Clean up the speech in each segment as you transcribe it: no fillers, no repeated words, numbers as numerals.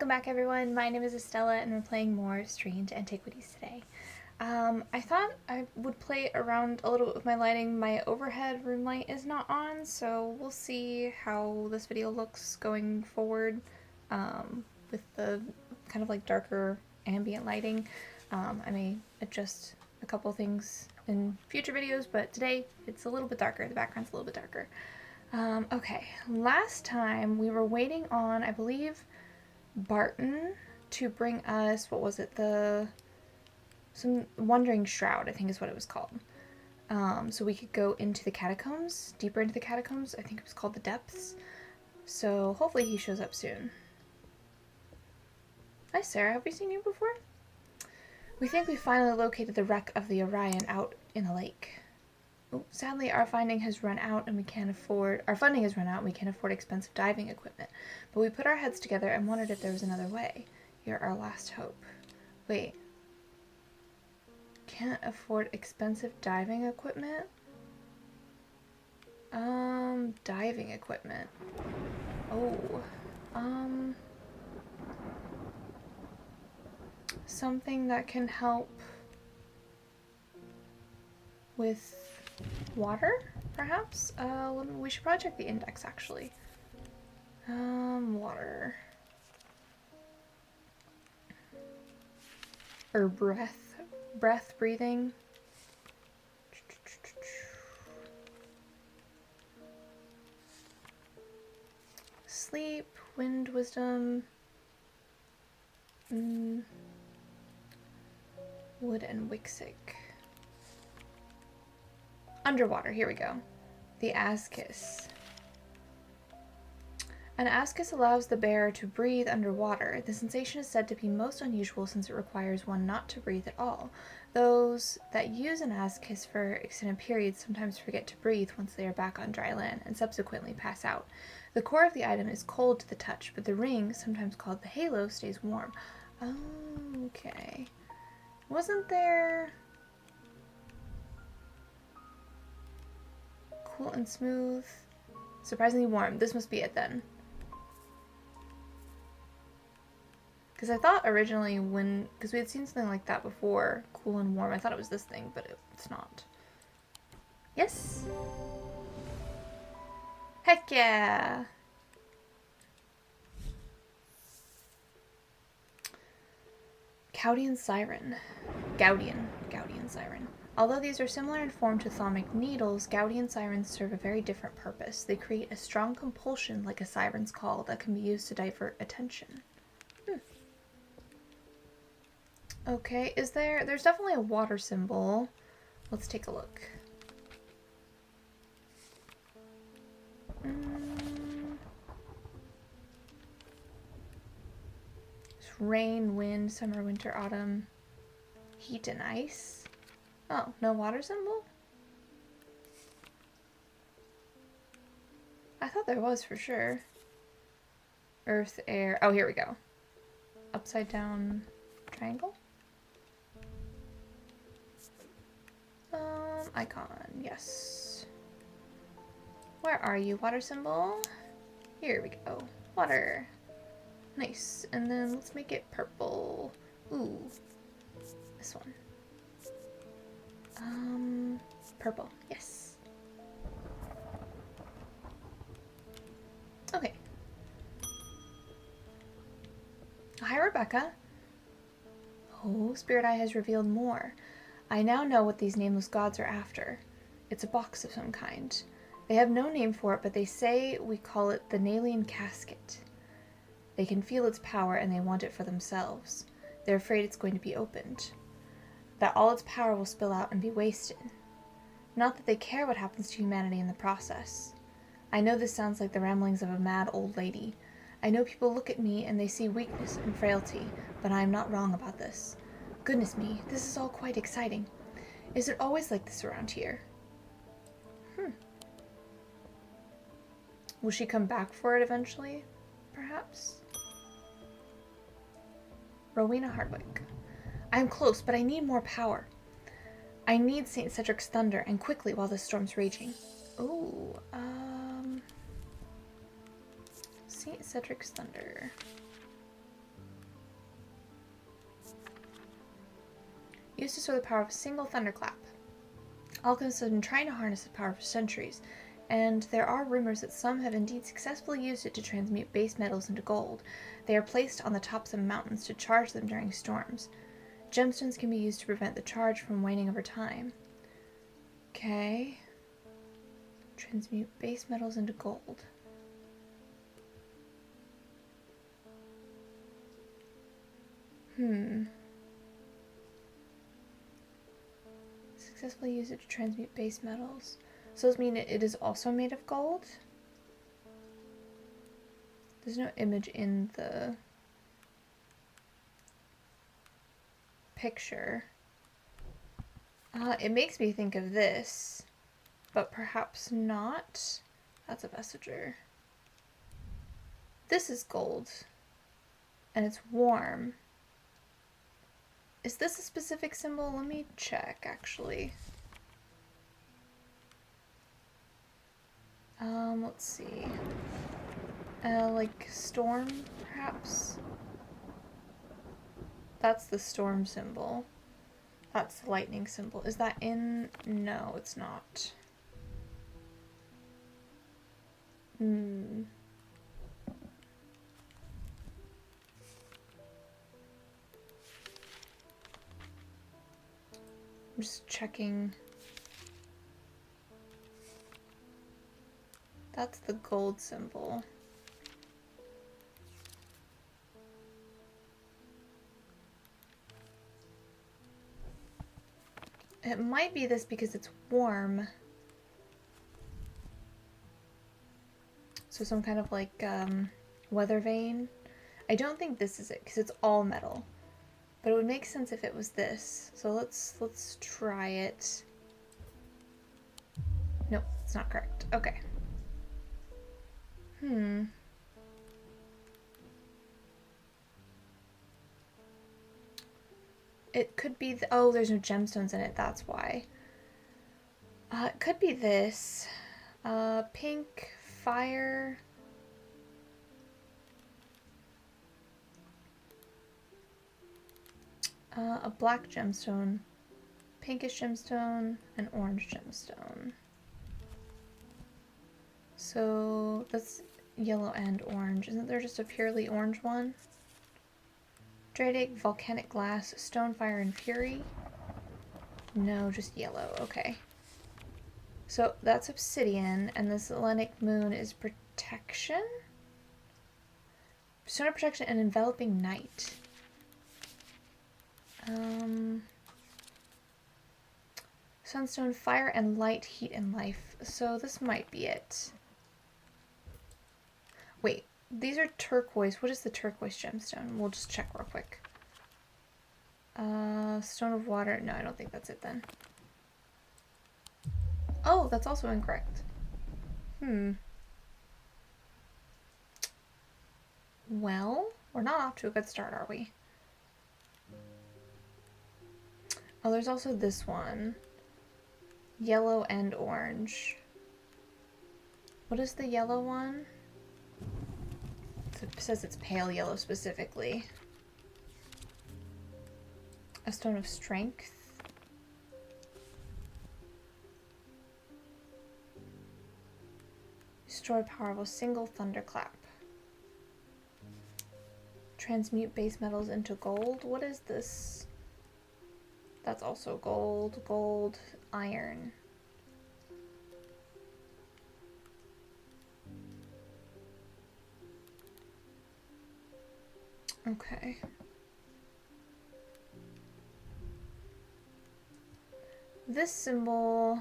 Welcome back everyone, my name is Estella and we're playing more Strange Antiquities today. I thought I would play around a little bit with my lighting. My overhead room light is not on, so we'll see how this video looks going forward with the kind of like darker ambient lighting. I may adjust a couple things in future videos, but today it's a little bit darker. The background's a little bit darker. Okay, last time we were waiting on, I believe, Barton to bring us, what was it, some Wandering Shroud, I think is what it was called. So we could go into the catacombs, deeper into the catacombs. I think it was called the Depths. So hopefully he shows up soon. Hi Sarah, have we seen you before? We think we finally located the wreck of the Orion out in the lake. Oh, sadly, our funding has run out and we can't afford expensive diving equipment. But we put our heads together and wondered if there was another way. You're our last hope. Wait. Can't afford expensive diving equipment? Diving equipment. Oh. Something that can help with water, perhaps? We should probably check the index, actually. Water. Or breath breathing. Sleep, wind, wisdom. Wood and Wixic. Underwater, here we go. The Azkis. An Azkis allows the bearer to breathe underwater. The sensation is said to be most unusual since it requires one not to breathe at all. Those that use an Azkis for extended periods sometimes forget to breathe once they are back on dry land and subsequently pass out. The core of the item is cold to the touch, but the ring, sometimes called the halo, stays warm. Oh, okay. Wasn't there... Cool and smooth. Surprisingly warm. This must be it then. Because I thought originally because we had seen something like that before, cool and warm, I thought it was this thing, but it's not. Yes! Heck yeah! Gaudian Siren. Gaudian Siren. Although these are similar in form to thaumic needles, Gaudian sirens serve a very different purpose. They create a strong compulsion like a siren's call that can be used to divert attention. Okay, there's definitely a water symbol. Let's take a look. It's rain, wind, summer, winter, autumn, heat and ice. Oh, no water symbol? I thought there was for sure. Earth, air. Oh, here we go. Upside down triangle? Icon, yes. Where are you, water symbol? Here we go. Water. Nice. And then let's make it purple. Ooh. This one. Purple. Yes. Okay. Hi, Rebecca. Oh, Spirit Eye has revealed more. I now know what these nameless gods are after. It's a box of some kind. They have no name for it, but they say we call it the Nalian Casket. They can feel its power and they want it for themselves. They're afraid it's going to be opened. That all its power will spill out and be wasted. Not that they care what happens to humanity in the process. I know this sounds like the ramblings of a mad old lady. I know people look at me and they see weakness and frailty, but I am not wrong about this. Goodness me, this is all quite exciting. Is it always like this around here? Will she come back for it eventually? Perhaps? Rowena Hardwick. I am close, but I need more power. I need St. Cedric's thunder, and quickly while this storm's raging. Ooh, St. Cedric's thunder. Used to store the power of a single thunderclap. Alchemists have been trying to harness the power for centuries, and there are rumors that some have indeed successfully used it to transmute base metals into gold. They are placed on the tops of mountains to charge them during storms. Gemstones can be used to prevent the charge from waning over time. Okay. Transmute base metals into gold. Successfully use it to transmute base metals. So does mean it is also made of gold? There's no image in the picture. It makes me think of this, but perhaps not. That's a Vestiger. This is gold, and it's warm. Is this a specific symbol? Let me check, actually. Let's see. Like storm, perhaps? That's the storm symbol. That's the lightning symbol. Is that in? No, it's not. I'm just checking. That's the gold symbol. It might be this because it's warm. So some kind of like weather vane. I don't think this is it because it's all metal. But it would make sense if it was this. So let's try it. Nope, it's not correct. Okay. It could be oh, there's no gemstones in it, that's why. It could be this. Pink, fire. A black gemstone, pinkish gemstone, an orange gemstone. So that's yellow and orange. Isn't there just a purely orange one? Dradic, volcanic glass, stone, fire, and fury. No, just yellow. Okay. So that's obsidian, and this Hellenic moon is protection? Stone of protection and enveloping night. Sunstone, fire and light, heat and life. So this might be it. Wait, these are turquoise. What is the turquoise gemstone? We'll just check real quick. Stone of water. No, I don't think that's it then. Oh, that's also incorrect. Well, we're not off to a good start, are we? Oh, there's also this one. Yellow and orange. What is the yellow one? It says it's pale yellow specifically. A stone of strength. Destroy power of a single thunderclap. Transmute base metals into gold. What is this? That's also gold, gold, iron. Okay. This symbol,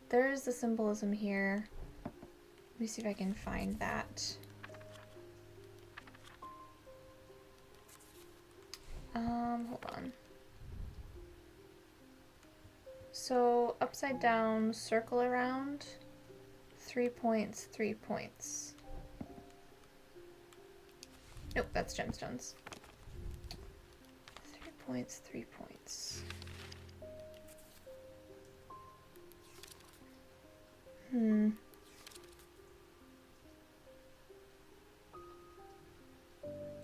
there's the symbolism here. Let me see if I can find that. Hold on. So upside down, circle around, 3 points, 3 points. Nope, that's gemstones. 3 points, 3 points.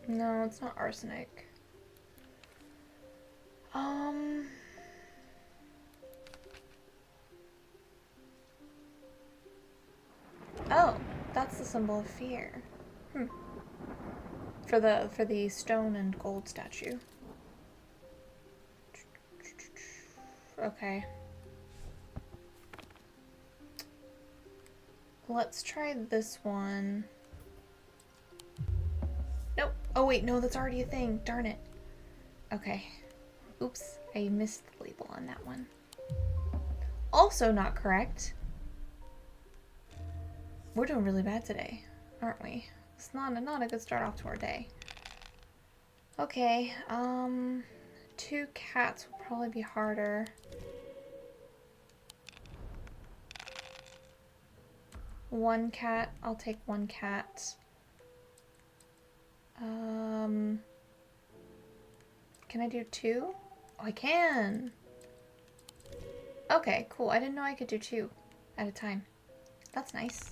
No, it's not arsenic. Oh, that's the symbol of fear. Hmm. For the stone and gold statue. Okay. Let's try this one. Nope. Oh wait, no, that's already a thing. Darn it. Okay. Oops, I missed the label on that one. Also not correct. We're doing really bad today, aren't we? It's not a good start off to our day. Okay, 2 cats will probably be harder. One cat, I'll take 1 cat. Can I do 2? Oh, I can! Okay, cool. I didn't know I could do 2 at a time. That's nice.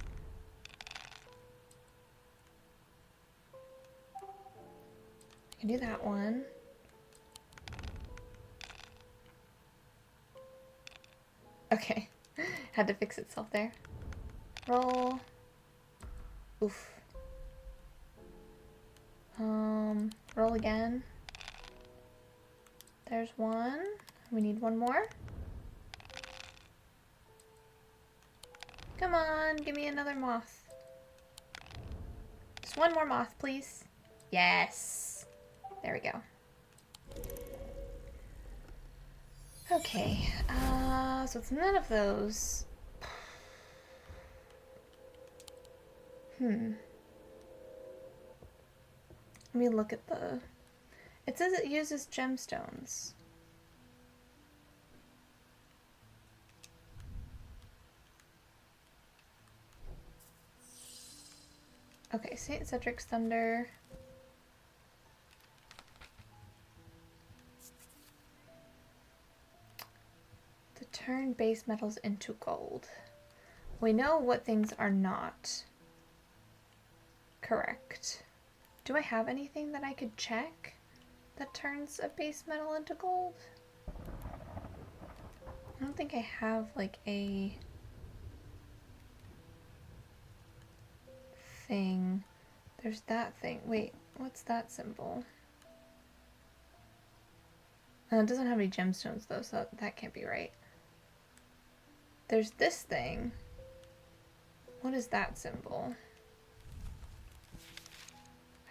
I can do that one. Okay. Had to fix itself there. Roll. Oof. Roll again. There's 1. We need 1 more. Come on, give me another moth. Just 1 more moth, please. Yes. There we go. Okay, so it's none of those. Let me look at the... It says it uses gemstones. Okay, St. Cedric's Thunder. To turn base metals into gold. We know what things are not correct. Do I have anything that I could check that turns a base metal into gold? I don't think I have like a thing. There's that thing. Wait, what's that symbol? It doesn't have any gemstones though, so that can't be right. There's this thing. What is that symbol?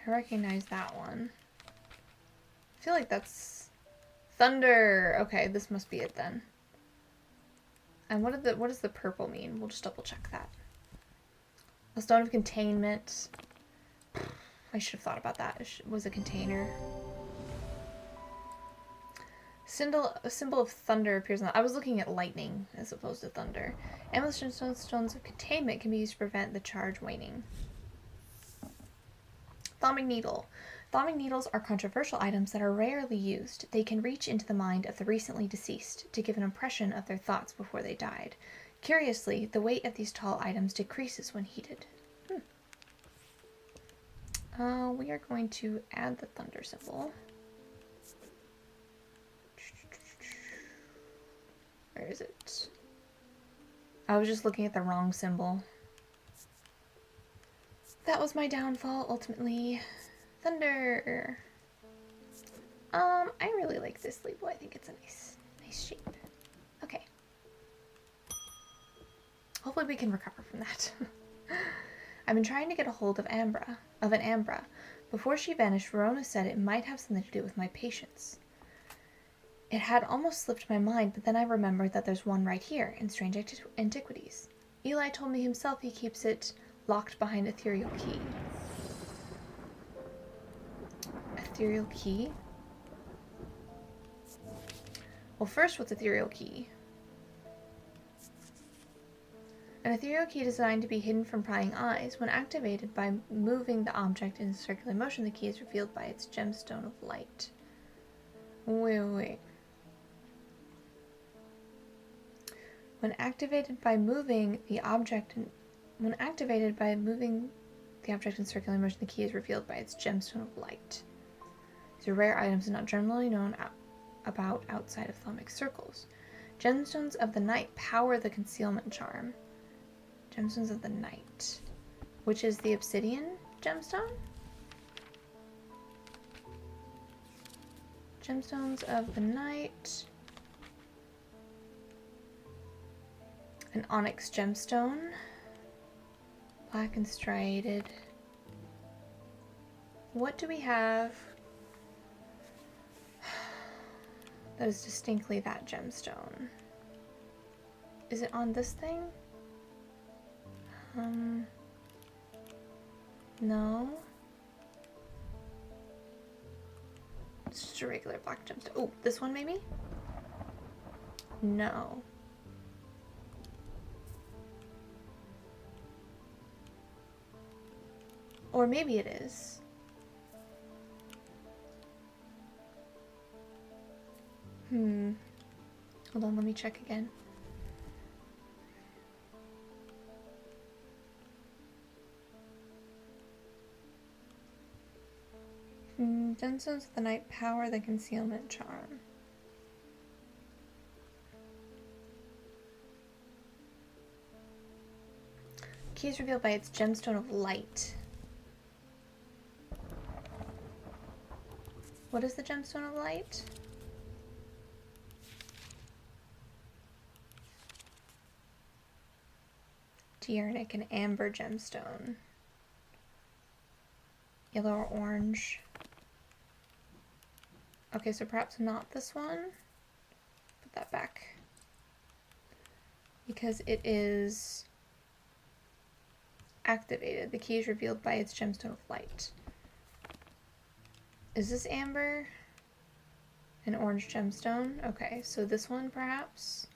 I recognize that one. I feel like that's thunder. Okay, this must be it then. And what does the purple mean? We'll just double check that. A stone of containment. I should have thought about that. It was a container. A symbol of thunder appears on the... I was looking at lightning as opposed to thunder. Amethyst stones of containment can be used to prevent the charge waning. Thaumic needle. Thaumic needles are controversial items that are rarely used. They can reach into the mind of the recently deceased to give an impression of their thoughts before they died. Curiously, the weight of these tall items decreases when heated. We are going to add the thunder symbol. Where is it? I was just looking at the wrong symbol. That was my downfall, ultimately. Thunder! I really like this label. I think it's a nice shape. Okay. Hopefully we can recover from that. I've been trying to get a hold of an Ambra. Before she vanished, Verona said it might have something to do with my patience. It had almost slipped my mind, but then I remembered that there's one right here, in Strange Antiquities. Eli told me himself he keeps it locked behind ethereal key. Ethereal key? Well, first, what's ethereal key? An ethereal key designed to be hidden from prying eyes. When activated by moving the object in circular motion, the key is revealed by its gemstone of light. Wait. When activated by moving the object in circular motion, the key is revealed by its gemstone of light. These are rare items and not generally known about outside of Thaumic circles. Gemstones of the night power the concealment charm. Gemstones of the Night, which is the obsidian gemstone? Gemstones of the Night. An onyx gemstone. Black and striated. What do we have that is distinctly that gemstone? Is it on this thing? No. It's just a regular black gemstone. Oh, this one maybe? No. Or maybe it is. Hold on, let me check again. Gemstones of the Night power the concealment charm. Key is revealed by its gemstone of light. What is the gemstone of light? Diurnic and amber gemstone. Yellow or orange. Okay, so perhaps not this one. Put that back. Because it is activated. The key is revealed by its gemstone of light. Is this amber? An orange gemstone? Okay, so this one perhaps?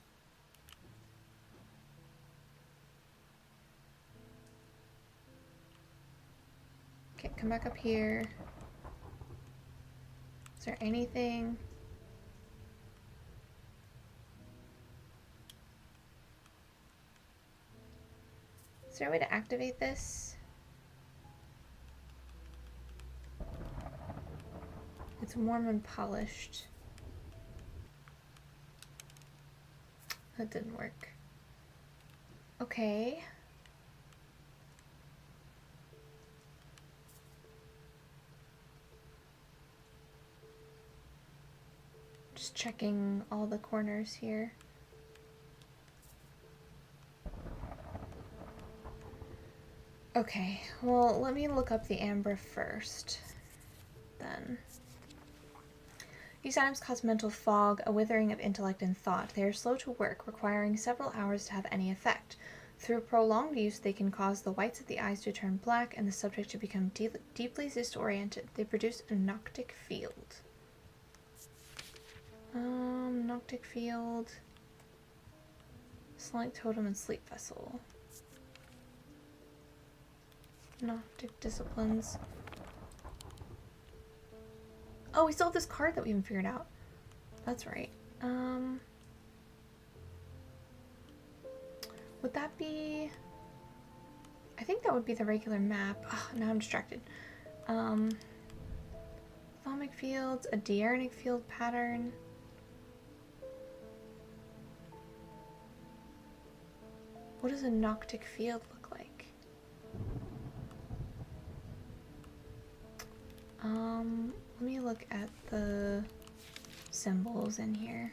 Okay, come back up here. Is there anything? Is there a way to activate this? It's warm and polished. That didn't work. Okay. Just checking all the corners here. Okay, well, let me look up the amber first, then. These items cause mental fog, a withering of intellect and thought. They are slow to work, requiring several hours to have any effect. Through prolonged use, they can cause the whites of the eyes to turn black and the subject to become deeply disoriented. They produce a noctic field. Noctic field. Slight totem and sleep vessel. Noctic disciplines. Oh, we still have this card that we haven't figured out. That's right. Would that be... I think that would be the regular map. Oh, now I'm distracted. Thalamic fields, a diurnic field pattern. What does a noctic field look like? Let me look at the symbols in here.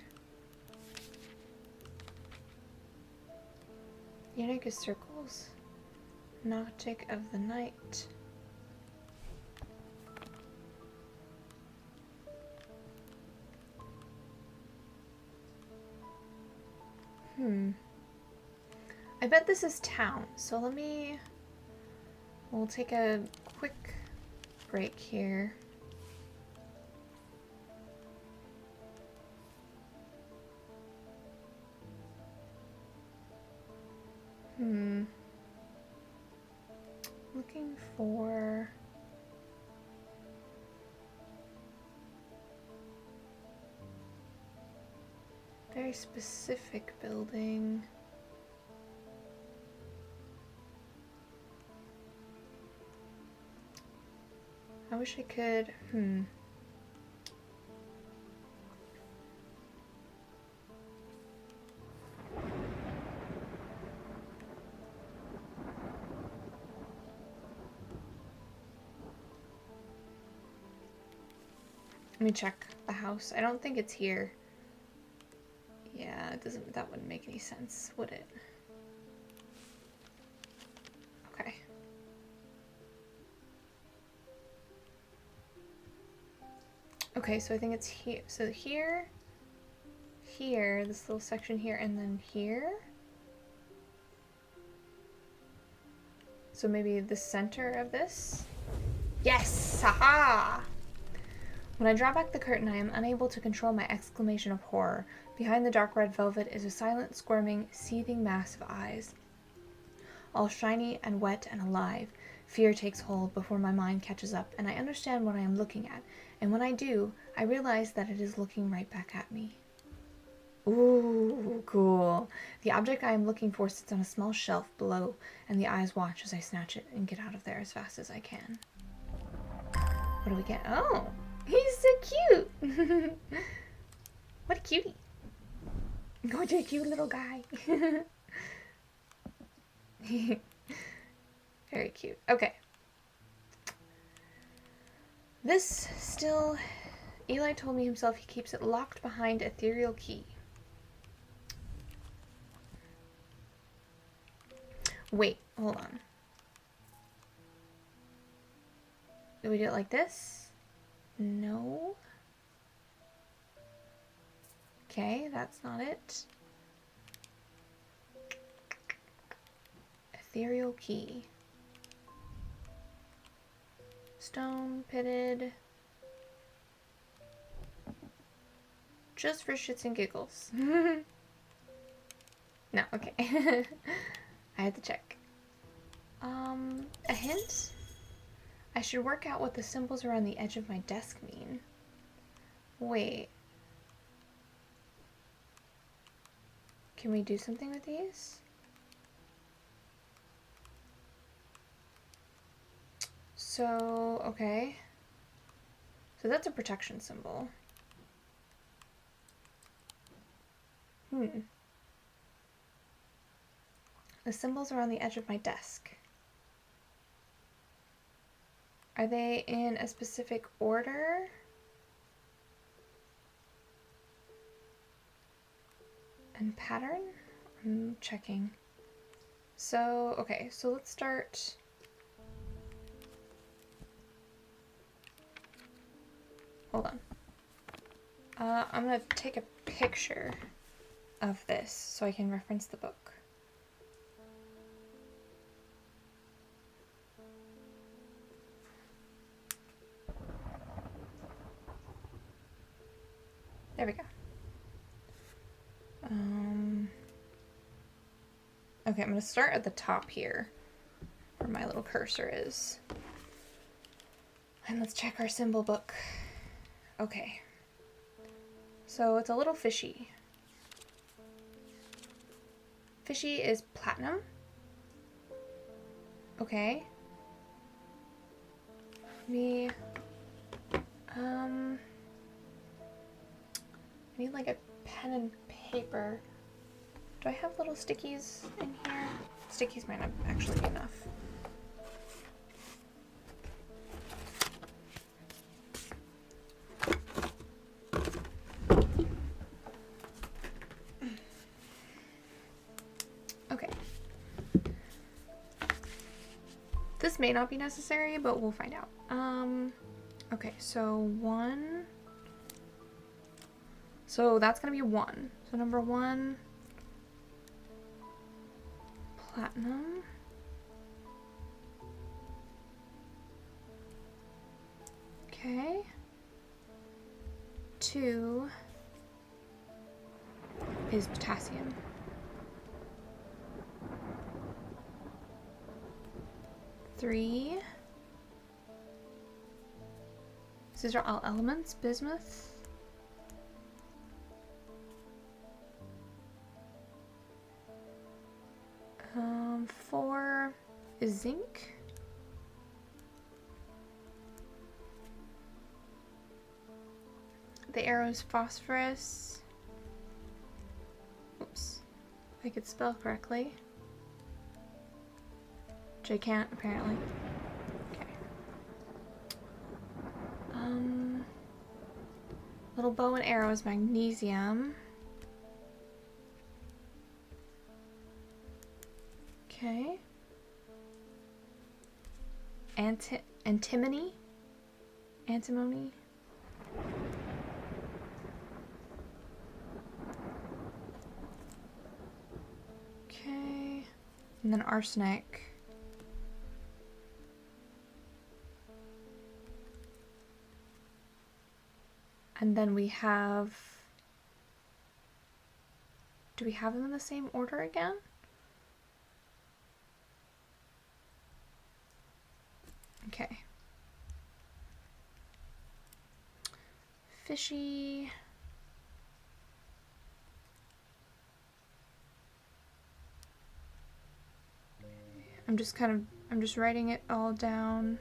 Diurnic is circles. Noctic of the night. I bet this is town, so we'll take a quick break here. Looking for very specific building. I wish I could, Let me check the house. I don't think it's here. Yeah, it doesn't. That wouldn't make any sense, would it? Okay. Okay, so I think it's here. So here, this little section here, and then here. So maybe the center of this? Yes! Haha! When I draw back the curtain, I am unable to control my exclamation of horror. Behind the dark red velvet is a silent, squirming, seething mass of eyes. All shiny and wet and alive. Fear takes hold before my mind catches up, and I understand what I am looking at. And when I do, I realize that it is looking right back at me. Ooh, cool. The object I am looking for sits on a small shelf below, and the eyes watch as I snatch it and get out of there as fast as I can. What do we get? Oh, he's so cute. What a cutie. What a cute little guy. Very cute. Okay. This still... Eli told me himself he keeps it locked behind ethereal key. Wait, hold on. Do we do it like this? No. Okay, that's not it. Ethereal key. Stone, pitted. Just for shits and giggles. No, okay. I had to check. A hint? I should work out what the symbols around the edge of my desk mean. Wait. Can we do something with these? So, okay. So that's a protection symbol. The symbols are on the edge of my desk. Are they in a specific order? And pattern? I'm checking. So, okay, so let's start... Hold on. I'm gonna take a picture of this so I can reference the book. There we go. Okay, I'm gonna start at the top here, where my little cursor is. And let's check our symbol book. Okay. So it's a little fishy. Fishy is platinum. Okay. I need like a pen and paper. Do I have little stickies in here? Stickies might not actually be enough. Okay. This may not be necessary, but we'll find out. Okay, so 1. So that's gonna be 1. So number 1, platinum. Okay. 2 is potassium. 3. These are all elements. Bismuth. 4 is zinc. The arrow is phosphorus. Oops. If I could spell correctly. Which I can't, apparently. Okay. Little bow and arrow is magnesium. Okay. Antimony? Antimony? Okay. And then arsenic. And then we have... Do we have them in the same order again? Okay. Fishy. I'm just writing it all down.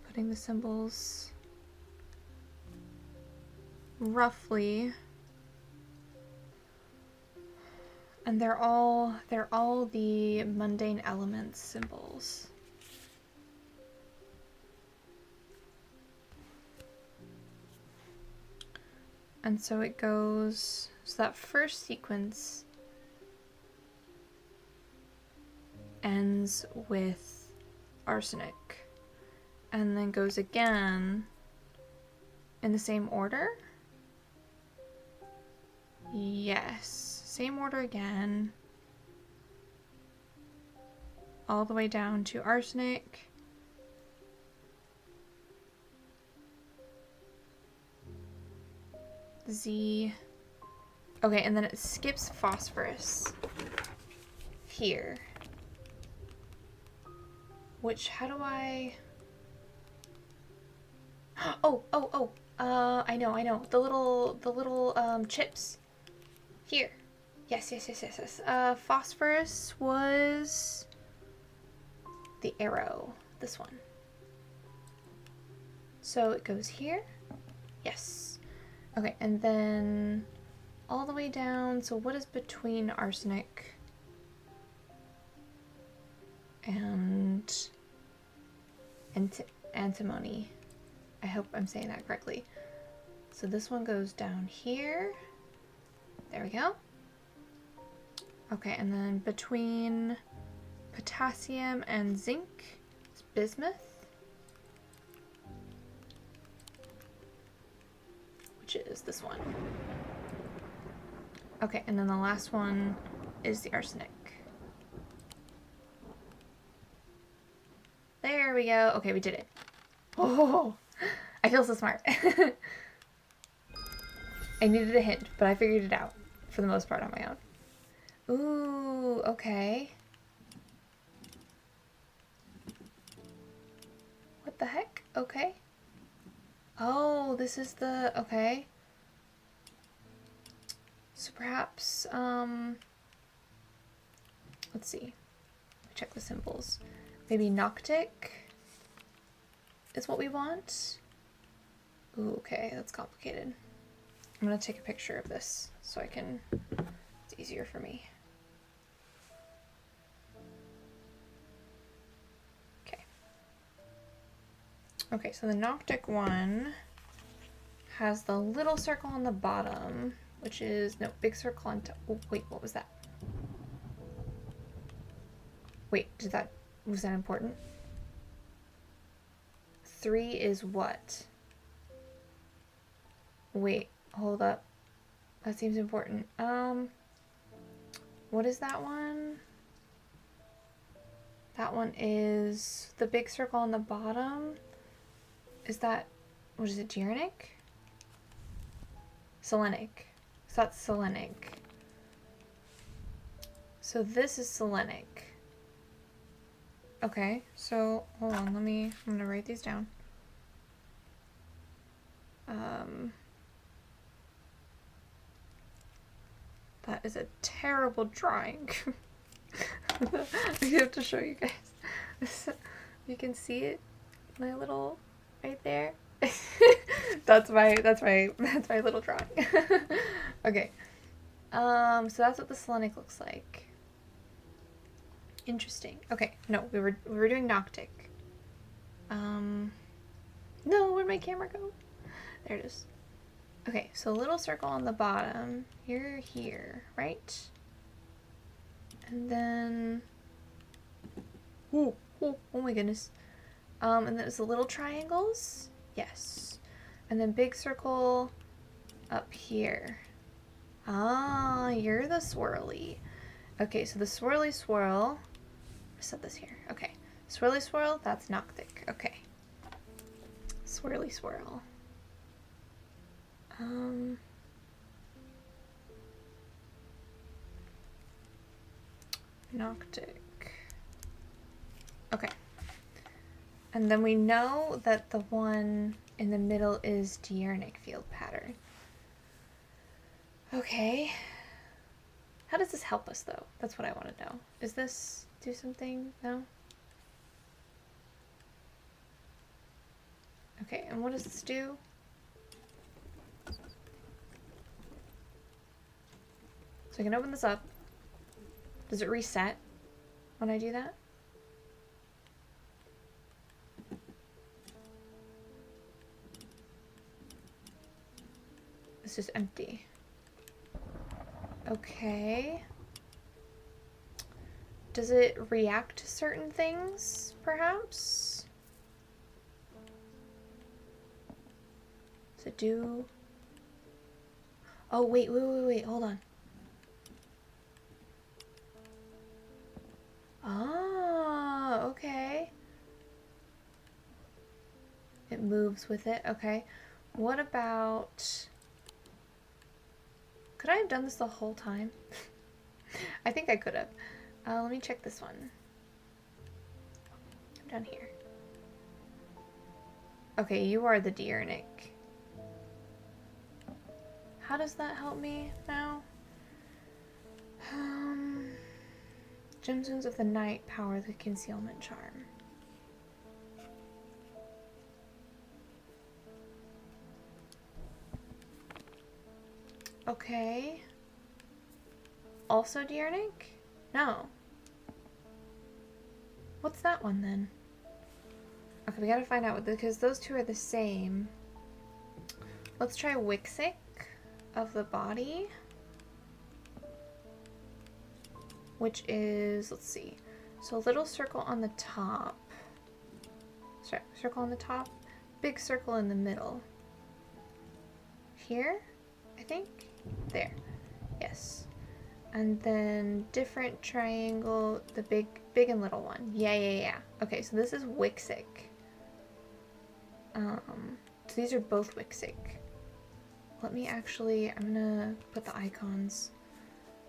Putting the symbols roughly. And they're all the mundane elements symbols. And so it goes, so that first sequence ends with arsenic and then goes again in the same order. Yes, same order again, all the way down to arsenic. Z. Okay, and then it skips phosphorus here. Which, how do I... I know. The little chips. Here. Yes. Phosphorus was the arrow. This one. So it goes here. Yes. Okay, and then all the way down. So what is between arsenic and antimony? I hope I'm saying that correctly. So this one goes down here. There we go. Okay, and then between potassium and zinc is bismuth, which is this one. Okay, and then the last one is the arsenic. There we go. Okay, we did it. Oh, I feel so smart. I needed a hint, but I figured it out for the most part on my own. Ooh, okay. What the heck? Okay. Oh, this is the... Okay. So perhaps, let's see. Check the symbols. Maybe Noctic is what we want. Ooh, okay, that's complicated. I'm gonna take a picture of this so I can, it's easier for me. Okay. Okay, so the Noctic one has the little circle on the bottom, which is, no, big circle on top. Oh, wait, what was that? Wait, was that important? 3 is what? Wait, hold up. That seems important. What is that one? That one is the big circle on the bottom. Is that, what is it, Geranic? Selenic. So that's Selenic. So this is Selenic. Okay, so hold on, I'm gonna write these down. That is a terrible drawing. I have to show you guys. You can see it, my little, right there. that's my little drawing. Okay. So that's what the Selenic looks like. Interesting. Okay, no, we were doing Noctic. No, where'd my camera go? There it is. Okay, so little circle on the bottom. You're here, right? And then... Oh my goodness. And then it's the little triangles. Yes. And then big circle up here. Ah, you're the swirly. Okay, so the swirly swirl. Set this here. Okay. Swirly swirl, that's Noctic. Okay. Swirly swirl. Noctic. Okay. And then we know that the one in the middle is Diurnic field pattern. Okay. How does this help us, though? That's what I want to know. Is this do something? No? Okay, and what does this do? So I can open this up. Does it reset when I do that? It's just empty. Okay. Does it react to certain things, perhaps? Does it do... Oh, wait, hold on. Ah, okay. It moves with it, okay. What about... Could I have done this the whole time? I think I could have. Let me check this one. I'm down here. Okay, you are the Diurnic. How does that help me now? Gemstones of the Night power the concealment charm. Okay. Also Diurnic? No. What's that one then? Okay, we gotta find out because those two are the same. Let's try Wixic of the body. Which is, let's see. So a little circle on the top. Sorry, circle on the top. Big circle in the middle. Here, I think. There. Yes. And then different triangle, the big and little one. Yeah. Okay, so this is Wixic. So these are both Wixic. Let me actually, I'm gonna put the icons.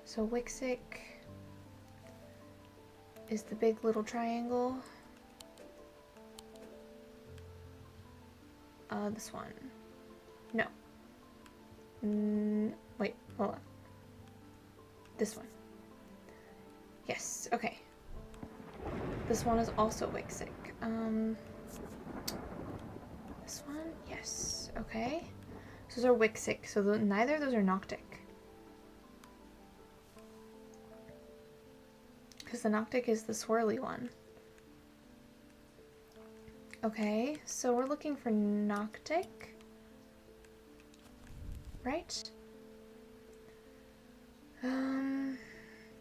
So Wixic is the big little triangle. This one. No. Wait, hold on. This one. Yes, okay. This one is also Wixic. This one? Yes, okay. So those are Wixic, so neither of those are Noctic. Because the Noctic is the swirly one. Okay, so we're looking for Noctic. Right?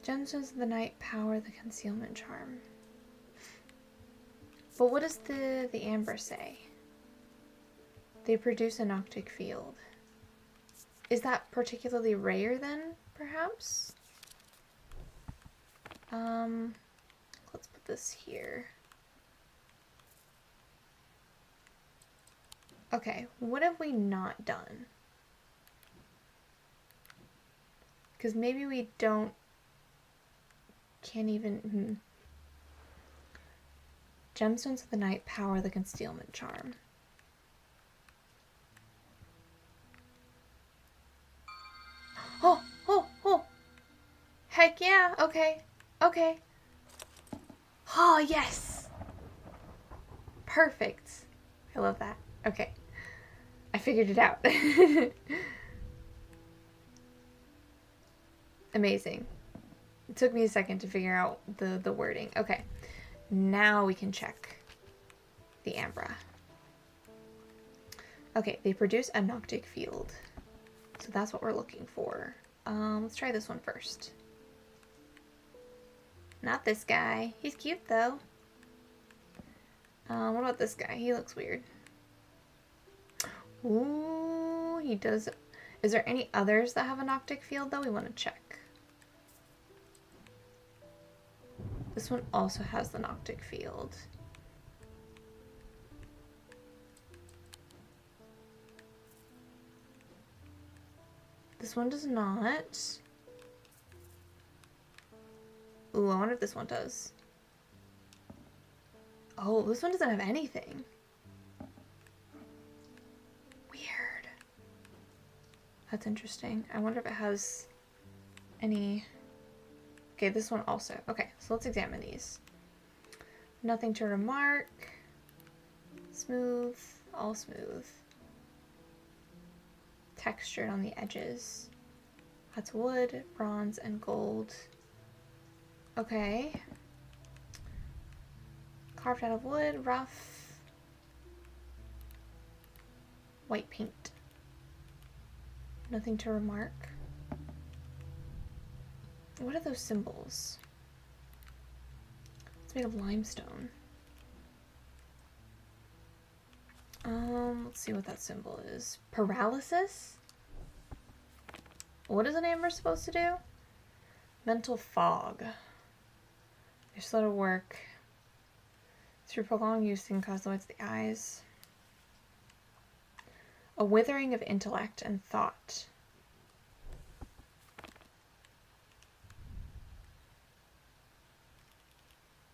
Gemstones of the Night power the concealment charm. But what does the amber say? They produce a Noctic field. Is that particularly rare then, perhaps? Let's put this here. Okay, what have we not done? Because maybe we can't even... Gemstones of the Night power the concealment charm. Oh! Heck yeah, okay. Oh, yes! Perfect. I love that. Okay. I figured it out. Amazing. It took me a second to figure out the wording. Okay. Now we can check the Ambra. Okay, they produce a noctic field. So that's what we're looking for. Let's try this one first. Not this guy. He's cute though. What about this guy? He looks weird. Ooh, he does. Is there any others that have a noctic field though? We want to check. This one also has the noctic field. This one does not. Ooh, I wonder if this one does. Oh, this one doesn't have anything. Weird. That's interesting. I wonder if it has any... Okay, this one also. Okay, so let's examine these. Nothing to remark. Smooth. All smooth. Textured on the edges. That's wood, bronze, and gold. Okay. Carved out of wood, rough. White paint. Nothing to remark. What are those symbols? It's made of limestone. Let's see what that symbol is. Paralysis? What is an amber supposed to do? Mental fog. They're slow to work. Through prolonged use can cause the whites of the eyes. A withering of intellect and thought.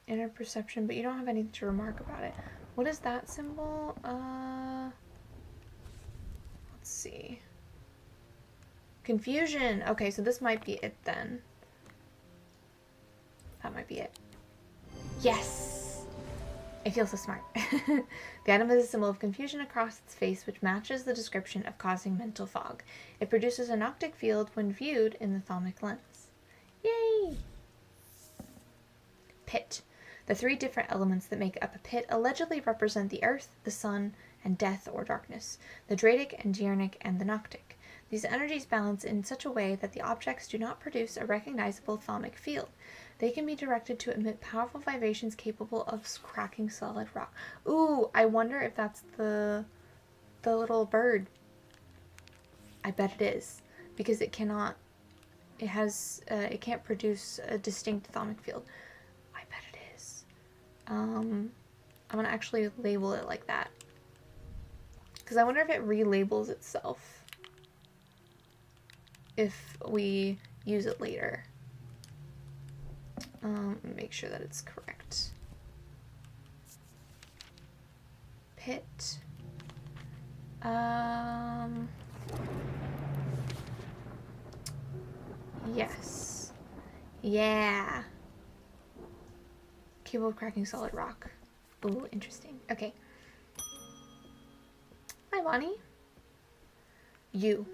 Inner perception, but you don't have anything to remark about it. What is that symbol? Let's see. Confusion. Okay, so this might be it then. That might be it. Yes! I feel so smart. The item is a symbol of confusion across its face, which matches the description of causing mental fog. It produces a noctic field when viewed in the thalmic lens. Yay! Pit. The three different elements that make up a pit allegedly represent the earth, the sun, and death or darkness, the Dradic and Diurnic, and the Noctic. These energies balance in such a way that the objects do not produce a recognizable thalmic field. They can be directed to emit powerful vibrations capable of cracking solid rock. Ooh, I wonder if that's the little bird. I bet it is, because it cannot. It has. It can't produce a distinct thalmic field. I bet it is. I'm gonna actually label it like that, because I wonder if it relabels itself if we use it later. Make sure that it's correct. Pit. Yes. Yeah. Capable of cracking solid rock. Ooh, interesting. Okay. Hi, Bonnie. You.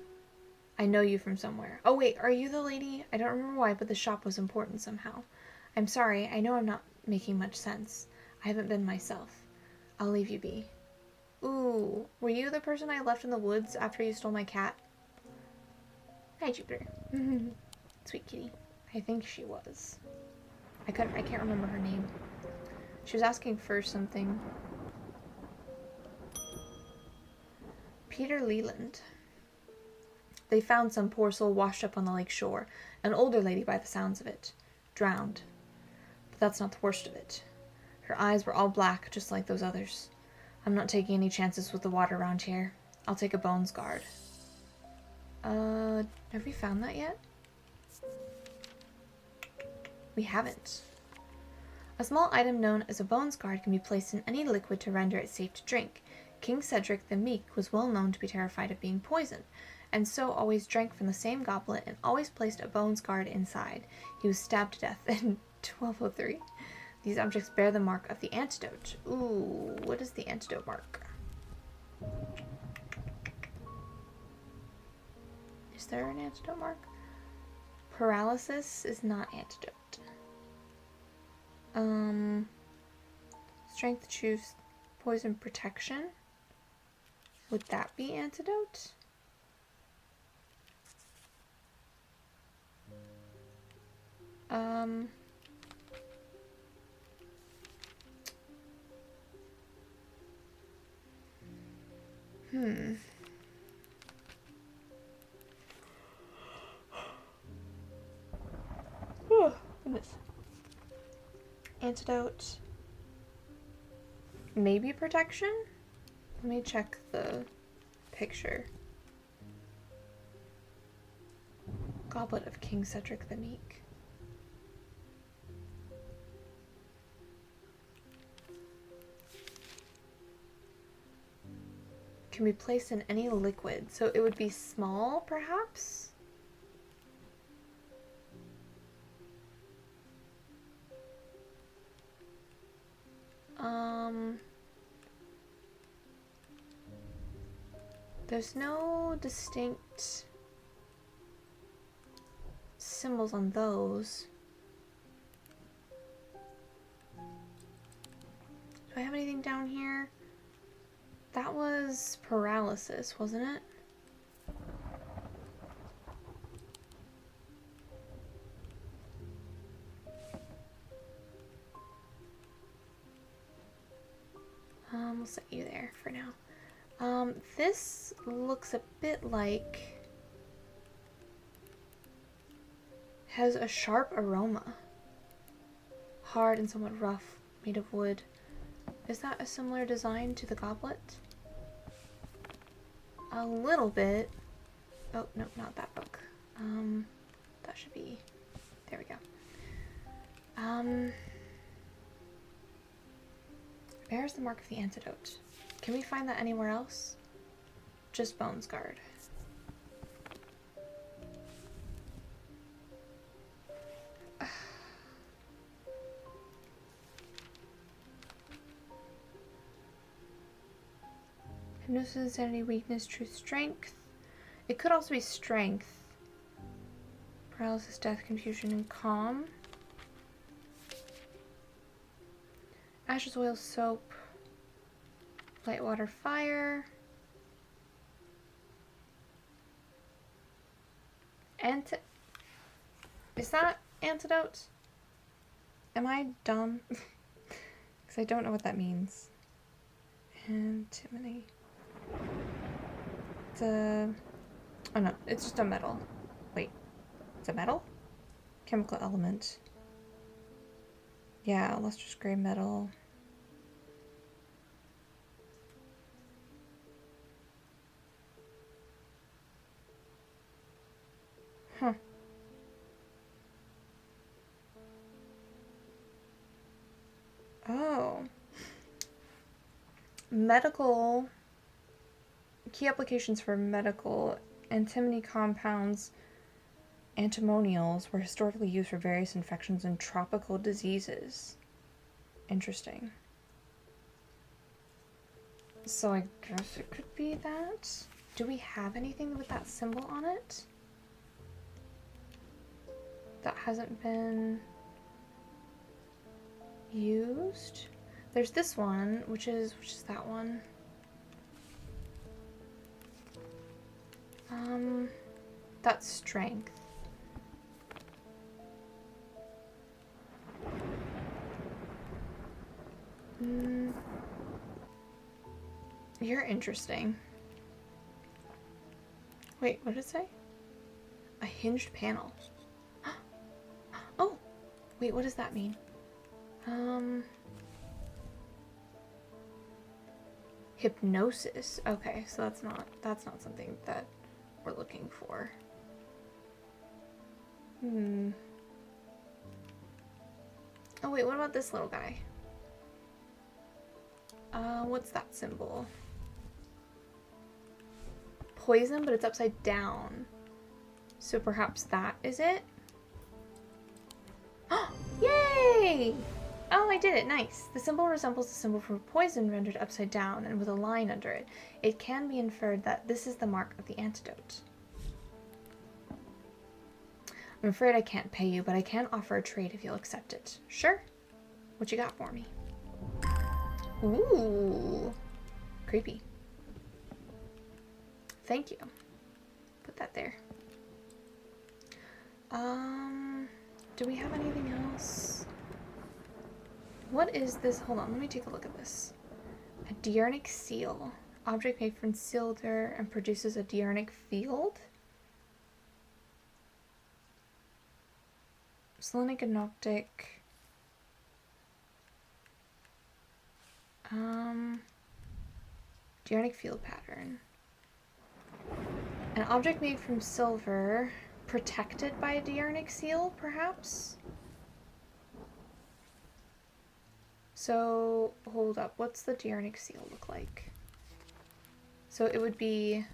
I know you from somewhere. Oh, wait, are you the lady? I don't remember why, but the shop was important somehow. I'm sorry, I know I'm not making much sense. I haven't been myself. I'll leave you be. Ooh, were you the person I left in the woods after you stole my cat? Hi, Jupiter. Sweet kitty. I think she was. I can't remember her name. She was asking for something. Peter Leland. They found some poor soul washed up on the lake shore. An older lady by the sounds of it. Drowned. But that's not the worst of it. Her eyes were all black, just like those others. I'm not taking any chances with the water around here. I'll take a bones guard. Have we found that yet? We haven't. A small item known as a bones guard can be placed in any liquid to render it safe to drink. King Cedric the Meek was well known to be terrified of being poisoned, and so always drank from the same goblet and always placed a bones guard inside. He was stabbed to death in 1203. These objects bear the mark of the antidote. Ooh, what is the antidote mark? Is there an antidote mark? Paralysis is not antidote. Strength, choose poison protection. Would that be antidote? Oh, goodness. Antidote. Maybe protection? Let me check the picture. Goblet of King Cedric the Meek. Can be placed in any liquid, so it would be small, perhaps? There's no distinct symbols on those. Do I have anything down here? That was paralysis, wasn't it? We'll set you there for now. This looks a bit like... has a sharp aroma. Hard and somewhat rough, made of wood. Is that a similar design to the goblet? A little bit. Oh, no, not that book. That should be... there we go. Bears the mark of the antidote. Can we find that anywhere else? Just Bones Guard. Hypnosis, insanity, weakness, truth, strength. It could also be strength. Paralysis, death, confusion, and calm. Ashes, oil, soap. Light, water, fire. Is that antidote? Am I dumb? Because I don't know what that means. Antimony. Oh no, it's just a metal. Wait, it's a metal? Chemical element. Yeah, lustrous gray metal. Huh. Oh. Medical... Key applications for medical antimony compounds, antimonials, were historically used for various infections and tropical diseases. Interesting. So I guess it could be that. Do we have anything with that symbol on it? That hasn't been used? There's this one, which is that one. That's strength. You're interesting. Wait, what did it say? A hinged panel. Oh! Wait, what does that mean? Hypnosis. Okay, so that's not something that we're looking for. Oh wait, what about this little guy? What's that symbol? Poison, but it's upside down. So perhaps that is it? Oh, yay! Oh, I did it. Nice. The symbol resembles the symbol for poison rendered upside down and with a line under it. It can be inferred that this is the mark of the antidote. I'm afraid I can't pay you, but I can offer a trade if you'll accept it. Sure? What you got for me? Ooh. Creepy. Thank you. Put that there. Do we have anything else? What is this? Hold on, let me take a look at this. A diurnic seal. Object made from silver and produces a diurnic field. Selenic and Noctic. Diurnic field pattern. An object made from silver, protected by a diurnic seal, perhaps? So, hold up. What's the diurnic seal look like? So it would be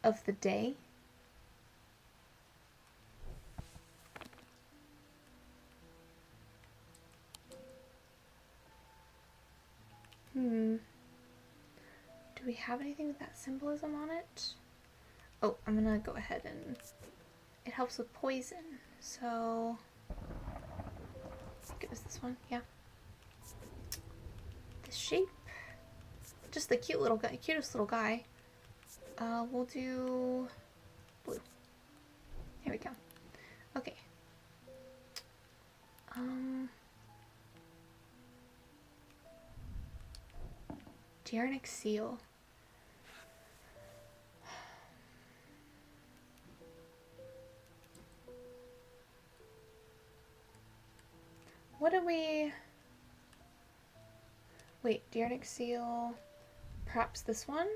of the day. Do we have anything with that symbolism on it? Oh, I'm gonna go ahead and... It helps with poison, so... I think it was this one, yeah. This shape. Just the cute little guy, cutest little guy. We'll do... blue. Here we go. Okay. Diurnic seal. What do we... Wait, diurnic seal... Perhaps this one?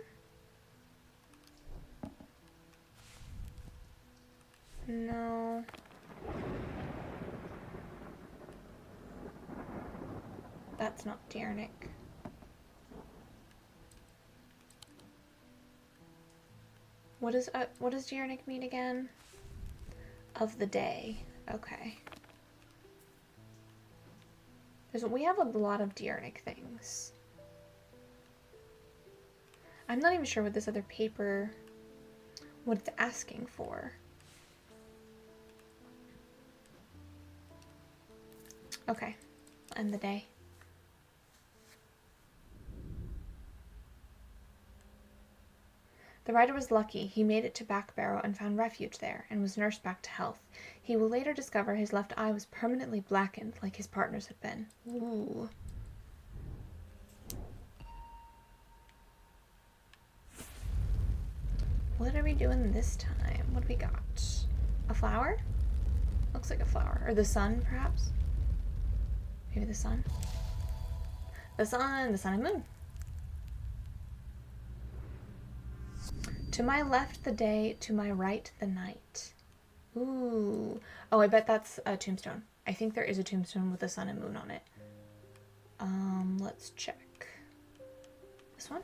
No. That's not diurnic. What does diurnic mean again? Of the day. Okay. We have a lot of diurnic things. I'm not even sure what this other paper, what it's asking for. Okay, end the day. The rider was lucky. He made it to Back Barrow and found refuge there, and was nursed back to health. He will later discover his left eye was permanently blackened, like his partner's had been. Ooh. What are we doing this time? What do we got? A flower? Looks like a flower. Or the sun, perhaps? Maybe the sun? The sun and moon. To my left the day, to my right the night. Ooh. Oh, I bet that's a tombstone. I think there is a tombstone with the sun and moon on it. Let's check. This one?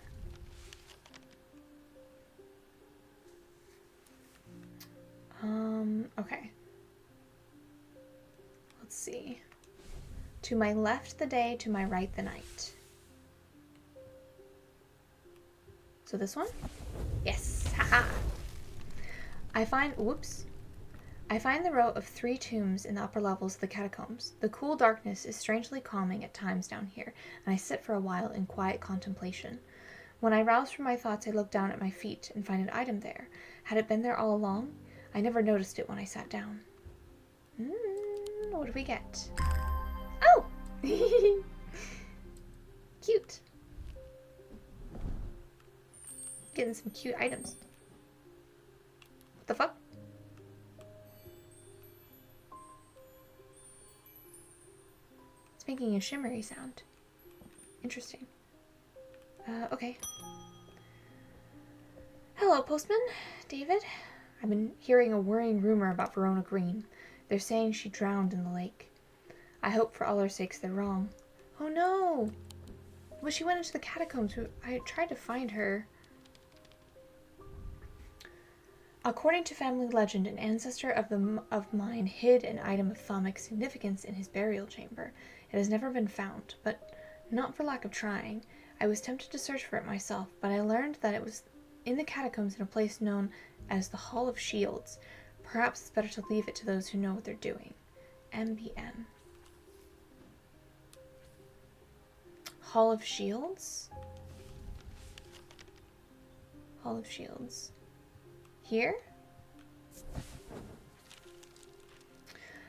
Okay. Let's see. To my left the day, to my right the night. So this one? Yes, haha. I find the row of 3 tombs in the upper levels of the catacombs. The cool darkness is strangely calming at times down here, and I sit for a while in quiet contemplation. When I rouse from my thoughts, I look down at my feet and find an item there. Had it been there all along? I never noticed it when I sat down. What do we get? Oh! Cute. Getting some cute items. What the fuck? It's making a shimmery sound. Interesting. Okay. Hello, postman. David? I've been hearing a worrying rumor about Verona Green. They're saying she drowned in the lake. I hope for all our sakes they're wrong. Oh no! Well, she went into the catacombs. I tried to find her. According to family legend, an ancestor of mine hid an item of thaumic significance in his burial chamber. It has never been found, but not for lack of trying. I was tempted to search for it myself, but I learned that it was in the catacombs in a place known as the Hall of Shields. Perhaps it's better to leave it to those who know what they're doing. MBM. Hall of Shields? Hall of Shields. Here?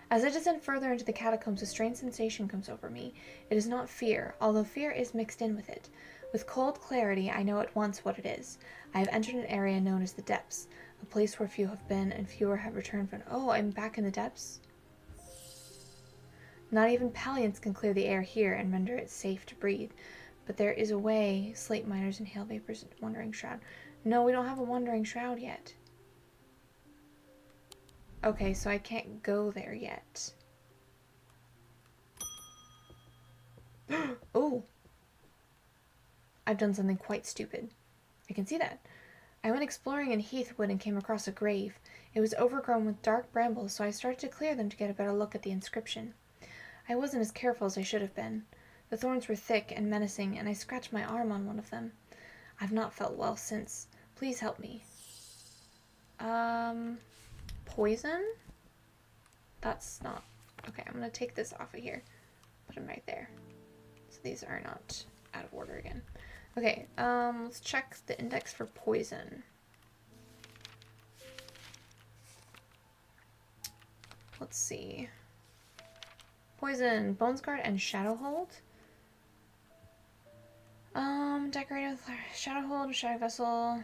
As I descend further into the catacombs, a strange sensation comes over me. It is not fear, although fear is mixed in with it. With cold clarity, I know at once what it is. I have entered an area known as the Depths, a place where few have been and fewer have returned from. Oh, I'm back in the depths? Not even Palians can clear the air here and render it safe to breathe. But there is a way. Slate miners inhale vapors. Wandering Shroud. No, we don't have a Wandering Shroud yet. Okay, so I can't go there yet. Oh! I've done something quite stupid. I can see that. I went exploring in Heathwood and came across a grave. It was overgrown with dark brambles, so I started to clear them to get a better look at the inscription. I wasn't as careful as I should have been. The thorns were thick and menacing, and I scratched my arm on one of them. I've not felt well since. Please help me. Poison? That's not... Okay, I'm gonna take this off of here. Put them right there. So these are not out of order again. Okay, let's check the index for poison. Let's see. Poison, Bones Guard, and Shadowhold. Decorated with Shadowhold, Shadow Vessel.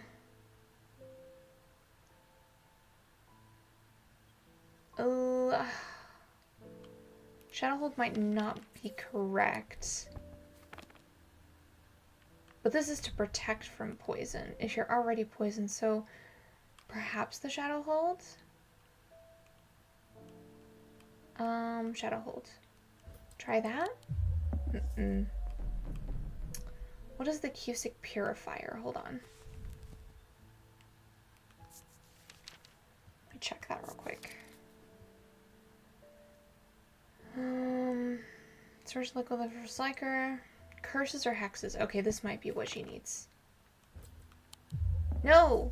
Oh, Shadowhold might not be correct. But this is to protect from poison. If you're already poisoned, so perhaps the Shadowhold? Shadowhold. Try that? Mm-mm. What is the Cusick Purifier? Hold on. Let me check that real quick. Source liquid recycler. Curses or hexes. Okay, this might be what she needs. No!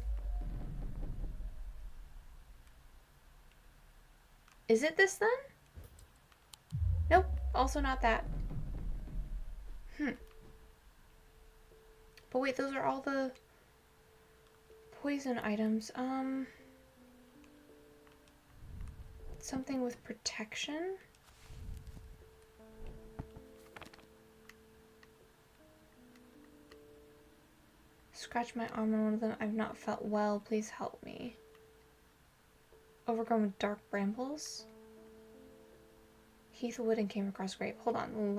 Is it this then? Nope, also not that. But wait, those are all the poison items. Something with protection? Scratch my arm on one of them. I've not felt well. Please help me. Overgrown with dark brambles. Heathwood and came across grave. Hold on. I'm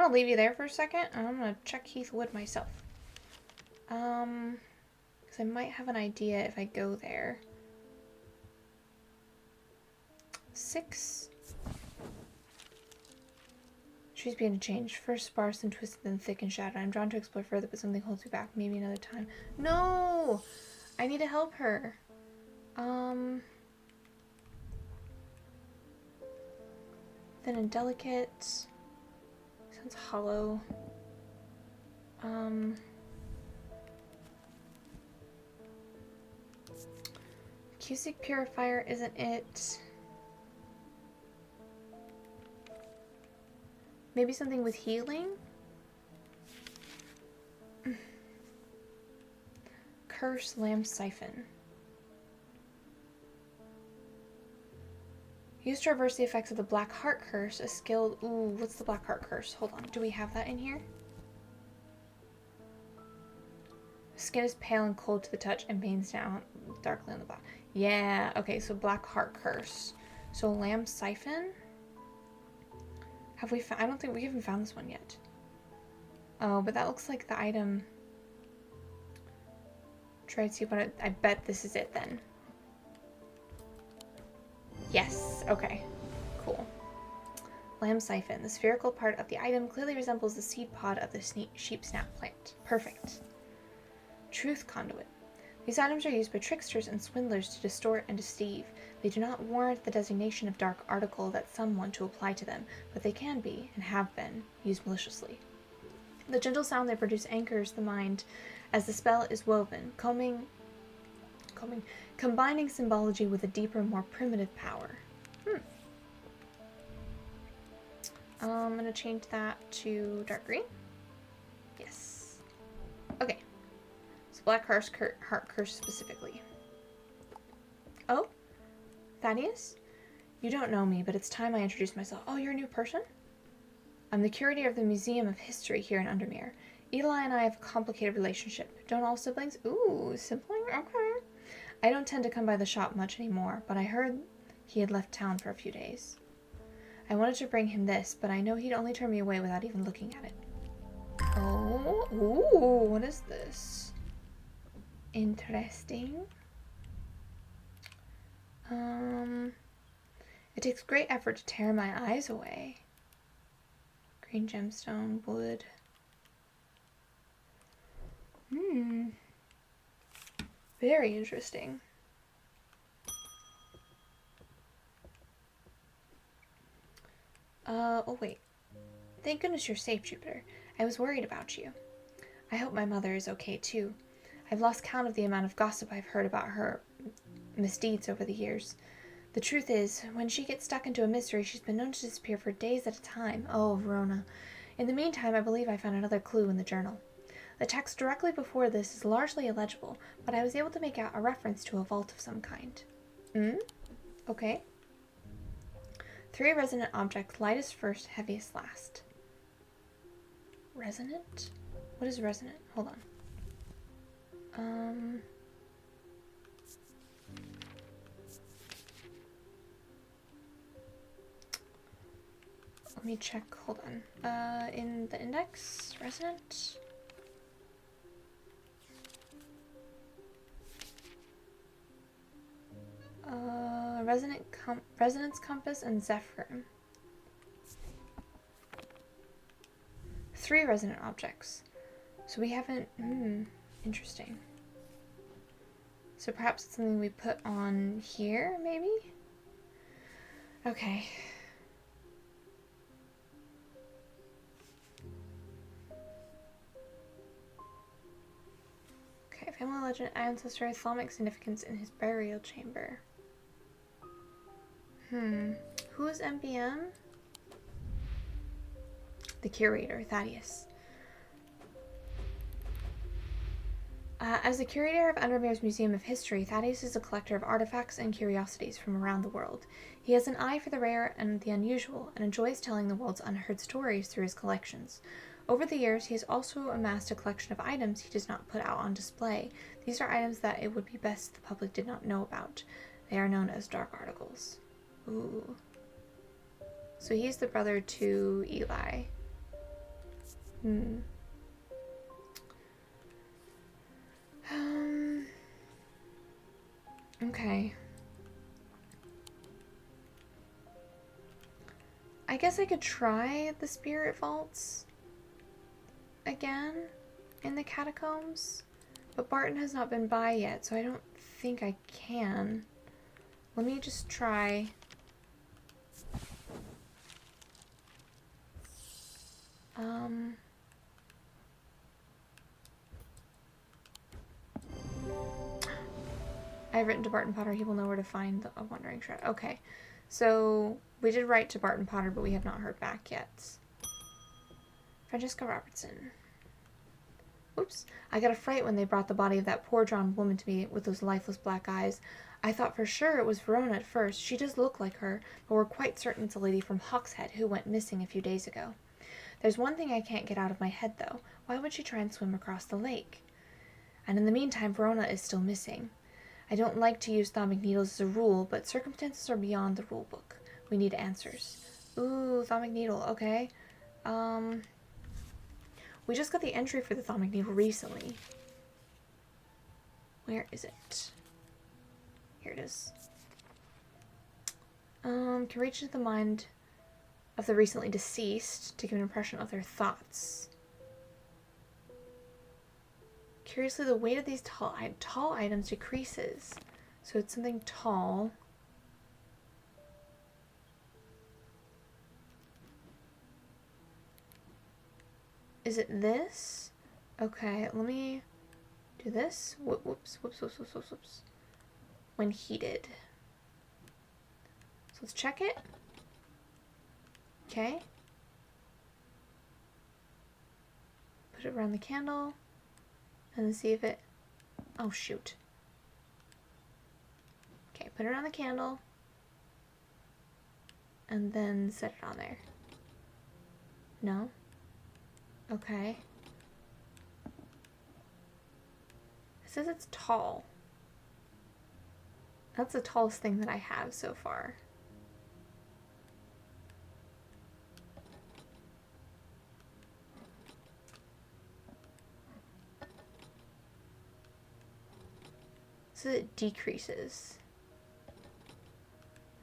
gonna leave you there for a second. I'm gonna check Heathwood myself. Because I might have an idea if I go there. 6. Trees begin to change. First sparse and twisted, then thick and shattered. I'm drawn to explore further, but something holds me back. Maybe another time. No! I need to help her. Thin and delicate. Sounds hollow. Cusick Purifier isn't it? Maybe something with healing? Curse Lamb Siphon. Used to reverse the effects of the Black Heart Curse, a skilled... Ooh, what's the Black Heart Curse? Hold on. Do we have that in here? Skin is pale and cold to the touch and veins down darkly on the bottom. Yeah, okay, so Black Heart Curse. So Lamb Siphon? Have we found... I don't think we haven't found this one yet. Oh, but that looks like the item. Try to see what I bet this is it then. Yes, okay. Cool. Lamb Siphon. The spherical part of the item clearly resembles the seed pod of the sheep snap plant. Perfect. Truth Conduit. These items are used by tricksters and swindlers to distort and deceive. They do not warrant the designation of dark article that some want to apply to them, but they can be, and have been, used maliciously. The gentle sound they produce anchors the mind as the spell is woven, combining symbology with a deeper, more primitive power. I'm going to change that to dark green. Yes. Okay. So Black Heart Curse specifically. Oh? Thaddeus? You don't know me, but it's time I introduce myself. Oh, you're a new person? I'm the curator of the Museum of History here in Undermere. Eli and I have a complicated relationship. Don't all siblings? Ooh, sibling? Okay. I don't tend to come by the shop much anymore, but I heard he had left town for a few days. I wanted to bring him this, but I know he'd only turn me away without even looking at it. Oh, ooh, what is this? Interesting. It takes great effort to tear my eyes away. Green gemstone, wood. Very interesting. Oh wait. Thank goodness you're safe, Jupiter. I was worried about you. I hope my mother is okay too. I've lost count of the amount of gossip I've heard about her misdeeds over the years. The truth is, when she gets stuck into a mystery, she's been known to disappear for days at a time. Oh, Verona. In the meantime, I believe I found another clue in the journal. The text directly before this is largely illegible, but I was able to make out a reference to a vault of some kind. Okay. 3 resonant objects, lightest first, heaviest last. Resonant? What is resonant? Hold on. Let me check. Hold on. In the index, resonant. Resonance compass and zephyr. 3 resonant objects. So we haven't. Interesting. So perhaps it's something we put on here, maybe? Okay. Okay, family legend, ancestor, thalamic significance in his burial chamber. Who is MBM? The curator, Thaddeus. As the curator of Undermere's Museum of History, Thaddeus is a collector of artifacts and curiosities from around the world. He has an eye for the rare and the unusual, and enjoys telling the world's unheard stories through his collections. Over the years, he has also amassed a collection of items he does not put out on display. These are items that it would be best the public did not know about. They are known as dark articles. Ooh. So he's the brother to Eli. Okay. I guess I could try the spirit vaults again in the catacombs, but Barton has not been by yet, so I don't think I can. Let me just try. I've written to Barton Potter. He will know where to find a wandering shroud. Okay. So, we did write to Barton Potter, but we have not heard back yet. Francesca Robertson. Oops. I got a fright when they brought the body of that poor drawn woman to me with those lifeless black eyes. I thought for sure it was Verona at first. She does look like her, but we're quite certain it's a lady from Hawkshead who went missing a few days ago. There's one thing I can't get out of my head, though. Why would she try and swim across the lake? And in the meantime, Verona is still missing. I don't like to use thalamic needles as a rule, but circumstances are beyond the rule book. We need answers. Ooh, thalamic needle, okay. We just got the entry for the thalamic needle recently. Where is it? Here it is. Can reach into the mind of the recently deceased to give an impression of their thoughts. Curiously, the weight of these tall items decreases. So it's something tall. Is it this? Okay, let me do this. Whoops. When heated. So let's check it. Okay. Put it around the candle. And then see if it Oh, shoot. Okay, put it on the candle. And then set it on there. No? Okay. It says it's tall. That's the tallest thing that I have so far. So it decreases.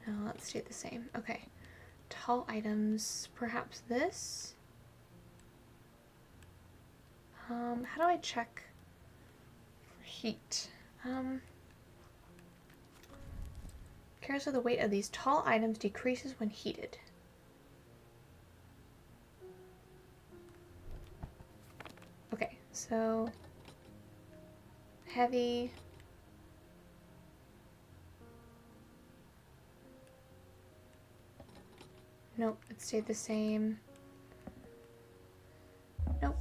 No, let's stay the same. Okay. Tall items. Perhaps this? How do I check for heat? Curious of the weight of these tall items decreases when heated. Okay, so heavy. Nope, it stayed the same. Nope.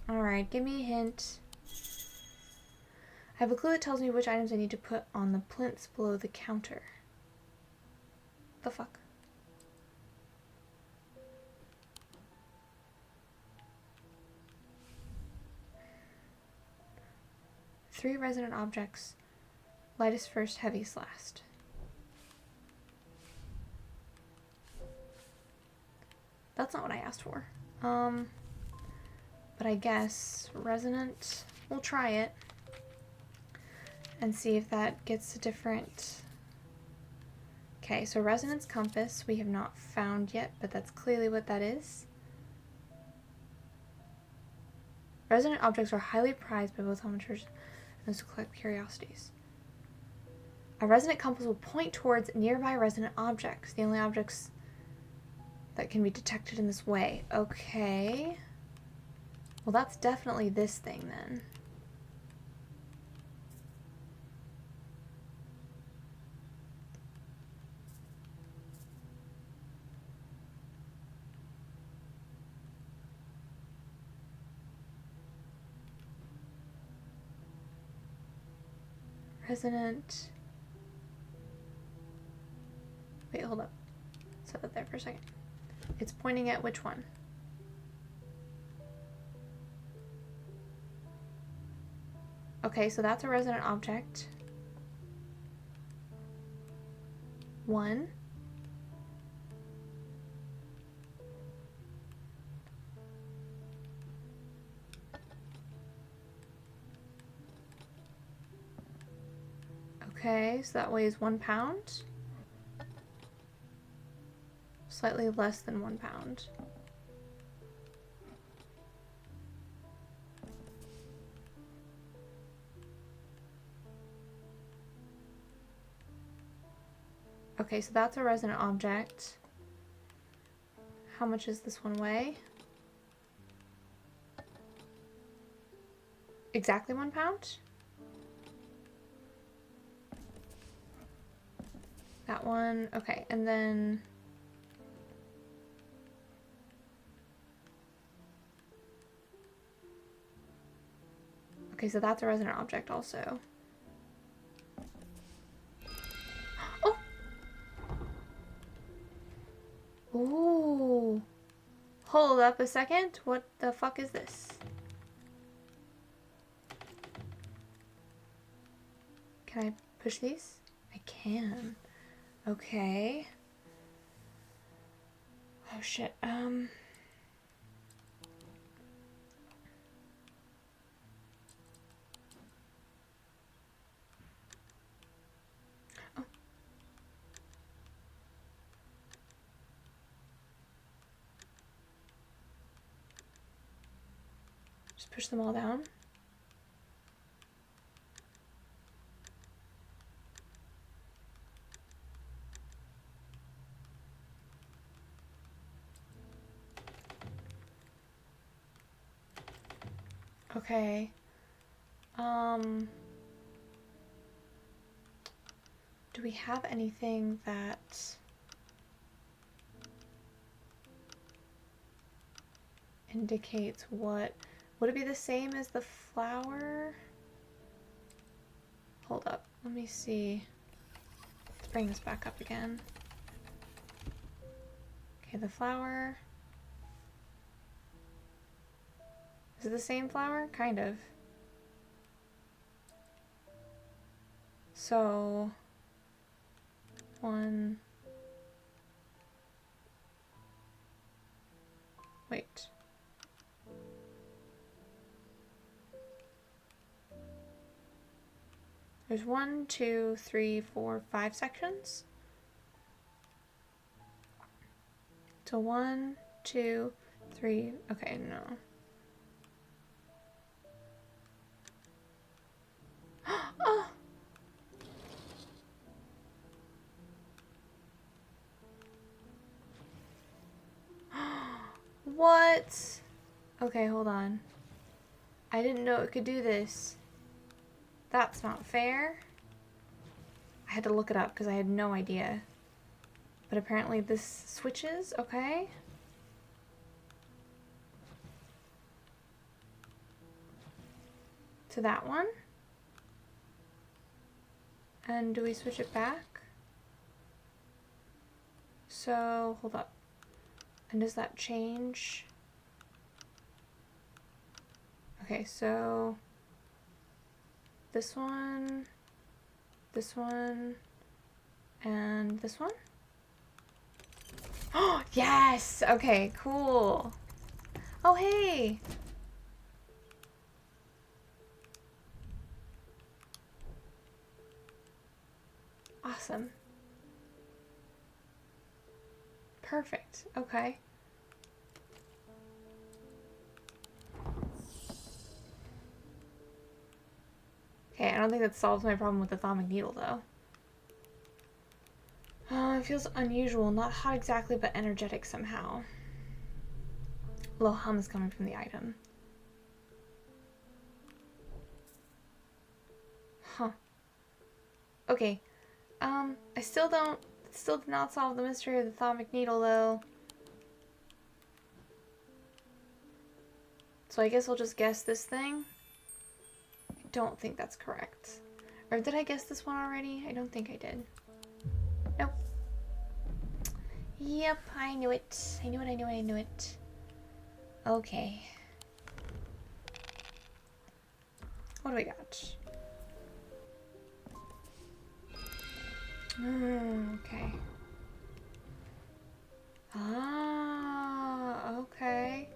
Alright, give me a hint. I have a clue that tells me which items I need to put on the plinths below the counter. The fuck? Three resonant objects. Lightest first, heaviest last. That's not what I asked for. But I guess resonant, we'll try it and see if that gets a different. Okay, so resonance compass we have not found yet, but that's clearly what that is. Resonant objects are highly prized by both amateurs and those who collect curiosities. A resonant compass will point towards nearby resonant objects, the only objects that can be detected in this way. Okay. Well, that's definitely this thing then. Resonant. Wait, hold up. Set that there for a second. It's pointing at which one? Okay, so that's a resonant object. One. Okay, so that weighs 1 pound. Slightly less than 1 pound. Okay, so that's a resonant object. How much does this one weigh? Exactly 1 pound? That one, okay, and then okay, so that's a resonant object also. Oh! Ooh. Hold up a second. What the fuck is this? Can I push these? I can. Okay. Oh shit. Oh. Just push them all down. Okay. Do we have anything that indicates what? Would it be the same as the flower? Let me see. Let's bring this back up again. Okay, the flower. Is it the same flower? Kind of. So, one. Wait. There's 1, 2, 3, 4, 5 sections. So 1, 2, 3. Okay, no. Oh! What? Okay, hold on. I didn't know it could do this. That's not fair. I had to look it up because I had no idea. But apparently this switches, okay. To that one. And do we switch it back? So, hold up. And does that change? Okay, so this one, and this one? Oh, yes! Okay, cool. Oh, hey! Awesome. Perfect. Okay. Okay, I don't think that solves my problem with the thaumic needle, though. Oh, it feels unusual. Not hot exactly, but energetic somehow. A little hum is coming from the item. Huh. Okay. I still did not solve the mystery of the thaumic needle, though. So I guess I'll just guess this thing. I don't think that's correct. Or did I guess this one already? I don't think I did. Nope. Yep, I knew it. I knew it. Okay. What do we got? Okay. Ah, okay.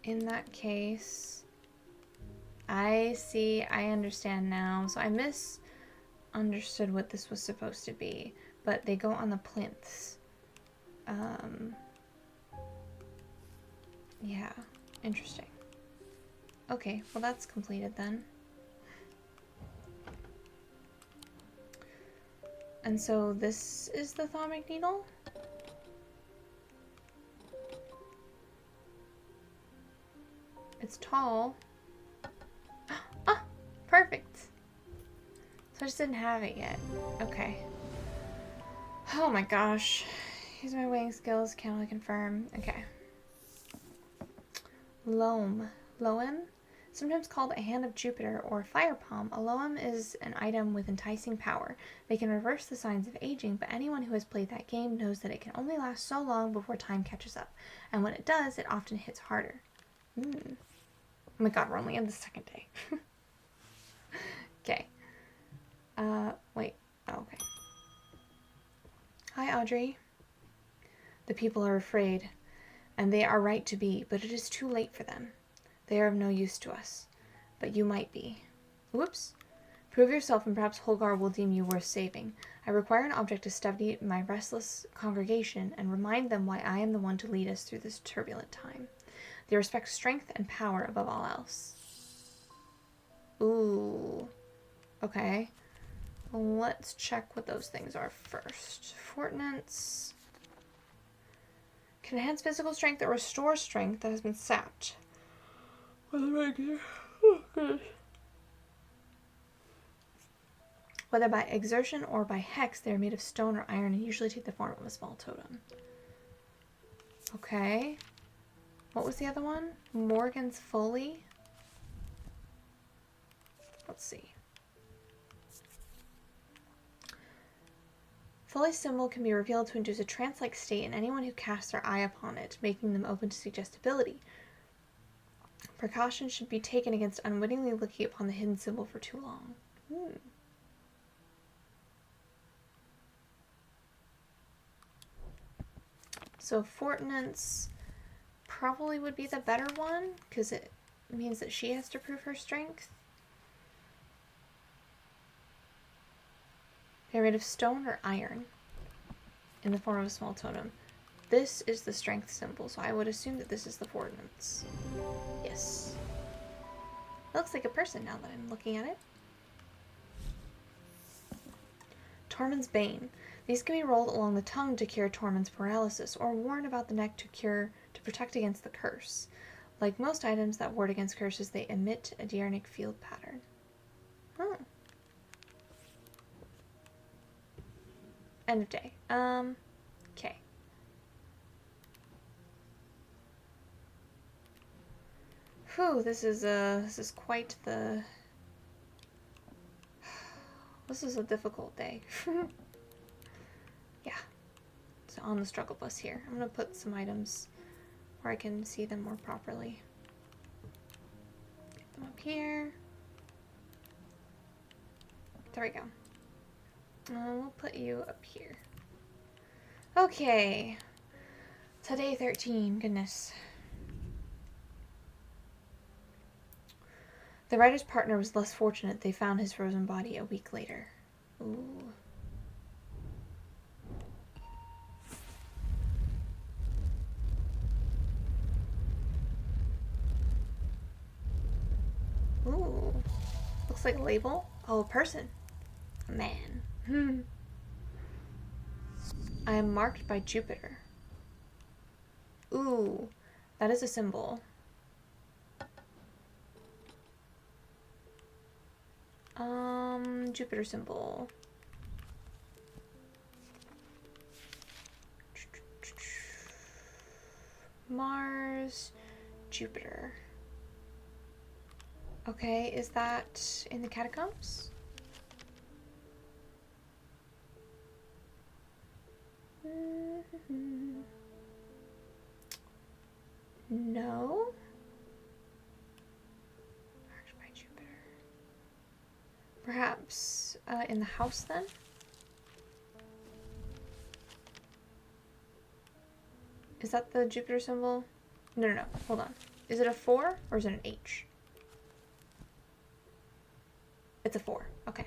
In that case, I see, I understand now. So I misunderstood what this was supposed to be, but they go on the plinths. Yeah, interesting. Okay, well that's completed then. And so this is the thaumic needle? It's tall. Ah, perfect. So I just didn't have it yet. Okay. Oh my gosh. Use my weighing skills, can I confirm? Okay. Loam. Loam? Sometimes called a hand of Jupiter or fire palm, a loam is an item with enticing power. They can reverse the signs of aging, but anyone who has played that game knows that it can only last so long before time catches up. And when it does, it often hits harder. Oh my god, we're only in the second day. Okay. Wait. Oh, okay. Hi, Audrey. The people are afraid, and they are right to be, but it is too late for them. They are of no use to us, but you might be. Whoops. Prove yourself, and perhaps Holgar will deem you worth saving. I require an object to study my restless congregation and remind them why I am the one to lead us through this turbulent time. They respect strength and power above all else. Ooh. Okay. Let's check what those things are first. Fortnance. Can enhance physical strength or restore strength that has been sapped. Whether by exertion or by hex, they are made of stone or iron and usually take the form of a small totem. Okay. What was the other one? Morgan's Folly? Let's see. Folly's symbol can be revealed to induce a trance-like state in anyone who casts their eye upon it, making them open to suggestibility. Precautions should be taken against unwittingly looking upon the hidden symbol for too long. So Fortinance probably would be the better one, because it means that she has to prove her strength. They're made of stone or iron in the form of a small totem. This is the strength symbol, so I would assume that this is the Fortinance. Yes. It looks like a person now that I'm looking at it. Tormund's Bane. These can be rolled along the tongue to cure Tormund's paralysis, or worn about the neck to protect against the curse. Like most items that ward against curses, they emit a diurnic field pattern. Oh. End of day. Okay. Whew, this is quite the... This is a difficult day. Yeah. So on the struggle bus here. I'm going to put some items where I can see them more properly. Get them up here. There we go. We'll put you up here. Okay. Today 13. Goodness. The writer's partner was less fortunate. They found his frozen body a week later. Ooh. Ooh. Looks like a label. Oh, a person. A man. I am marked by Jupiter. Ooh. That is a symbol. Jupiter symbol. Mars, Jupiter. Okay, is that in the catacombs? No. Marked by Jupiter. Perhaps in the house then? Is that the Jupiter symbol? No. Hold on. Is it a 4 or is it an H? It's a 4. Okay.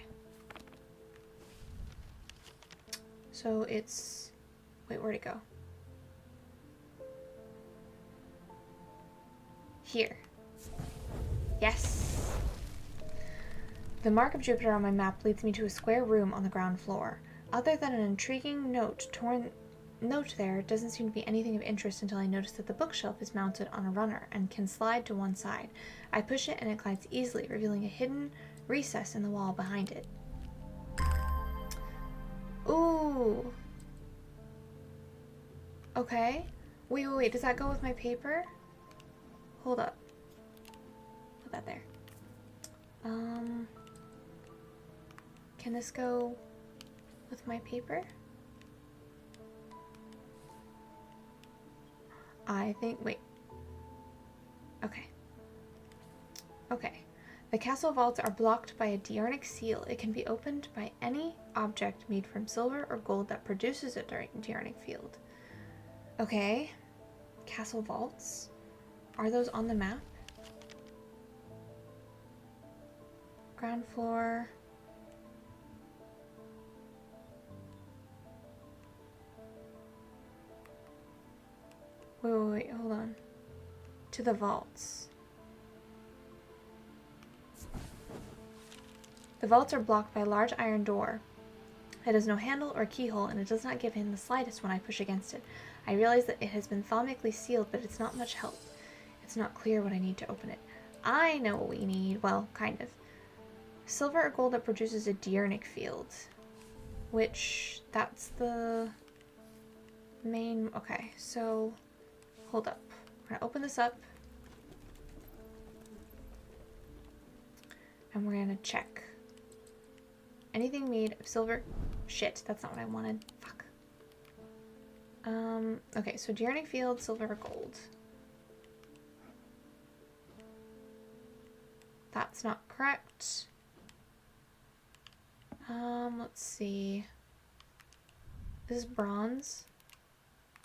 So it's... Wait, where'd it go? Here. Yes! The mark of Jupiter on my map leads me to a square room on the ground floor. Other than an intriguing note there doesn't seem to be anything of interest until I notice that the bookshelf is mounted on a runner and can slide to one side. I push it and it glides easily, revealing a hidden recess in the wall behind it. Ooh. Okay. Wait. Does that go with my paper? Hold up. Put that there. Can this go with my paper? I think, wait. Okay. The castle vaults are blocked by a diurnic seal. It can be opened by any object made from silver or gold that produces a diurnic field. Okay. Castle vaults. Are those on the map? Ground floor. Wait, hold on. To the vaults. The vaults are blocked by a large iron door. It has no handle or keyhole, and it does not give in the slightest when I push against it. I realize that it has been thaumatically sealed, but it's not much help. It's not clear what I need to open it. I know what we need. Well, kind of. Silver or gold that produces a diurnic field. Which, that's the main... Okay, so... Hold up. We're gonna open this up. And we're gonna check. Anything made of silver? Shit, that's not what I wanted. Fuck. Okay, so Gearonic Field, silver, or gold. That's not correct. Let's see. This is bronze.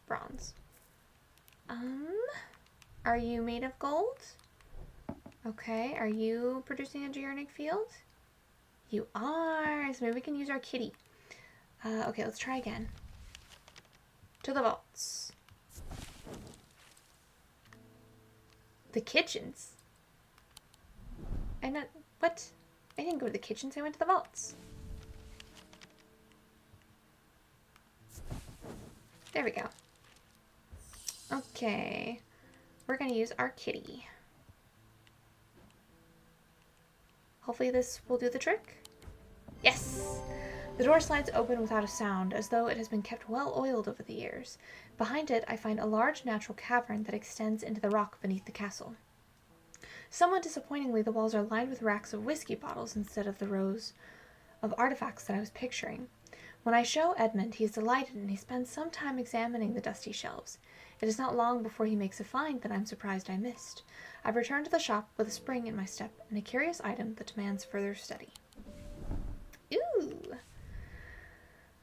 Bronze. Are you made of gold? Okay, are you producing a Gearonic Field? You are, so maybe we can use our kitty. Okay, let's try again. To the vaults. The kitchens? What? I didn't go to the kitchens, I went to the vaults. There we go. Okay. We're gonna use our kitty. Hopefully this will do the trick. Yes! The door slides open without a sound, as though it has been kept well oiled over the years. Behind it, I find a large natural cavern that extends into the rock beneath the castle. Somewhat disappointingly, the walls are lined with racks of whiskey bottles instead of the rows of artifacts that I was picturing. When I show Edmund, he is delighted and he spends some time examining the dusty shelves. It is not long before he makes a find that I'm surprised I missed. I return to the shop with a spring in my step and a curious item that demands further study. Ooh!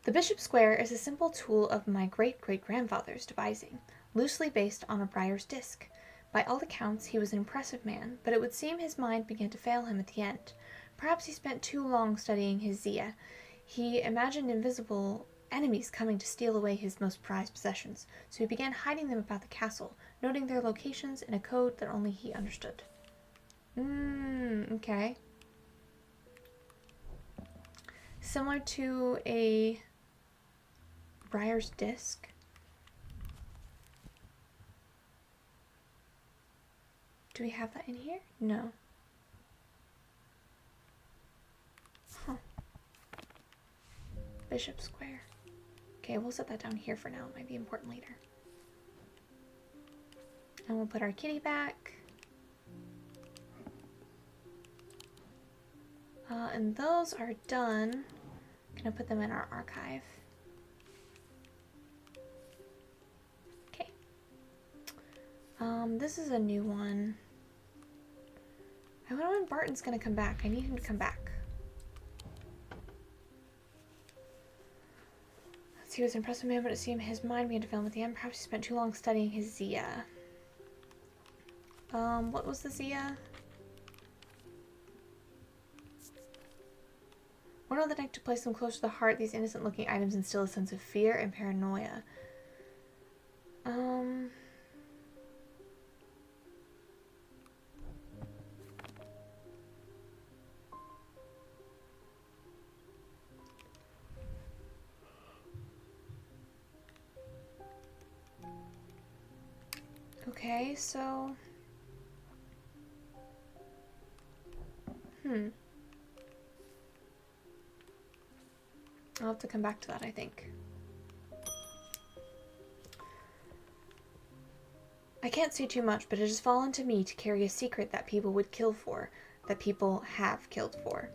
The Bishop Square is a simple tool of my great-great-grandfather's devising, loosely based on a briar's disc. By all accounts, he was an impressive man, but it would seem his mind began to fail him at the end. Perhaps he spent too long studying his Zia. He imagined invisible enemies coming to steal away his most prized possessions, so he began hiding them about the castle, noting their locations in a code that only he understood. Okay. Similar to a briar's disc. Do we have that in here? No. Huh. Bishop Square. Okay, we'll set that down here for now. It might be important later. And we'll put our kitty back. And those are done. I'm gonna put them in our archive. Okay. This is a new one. I wonder when Barton's gonna come back. I need him to come back. He was an impressive man, but it seemed his mind began to fail him at the end. Perhaps he spent too long studying his Zia. What was the Zia? One of the night to place them close to the heart, these innocent-looking items instill a sense of fear and paranoia. Okay, so... I'll have to come back to that, I think. I can't say too much, but it has fallen to me to carry a secret that people would kill for, that people have killed for.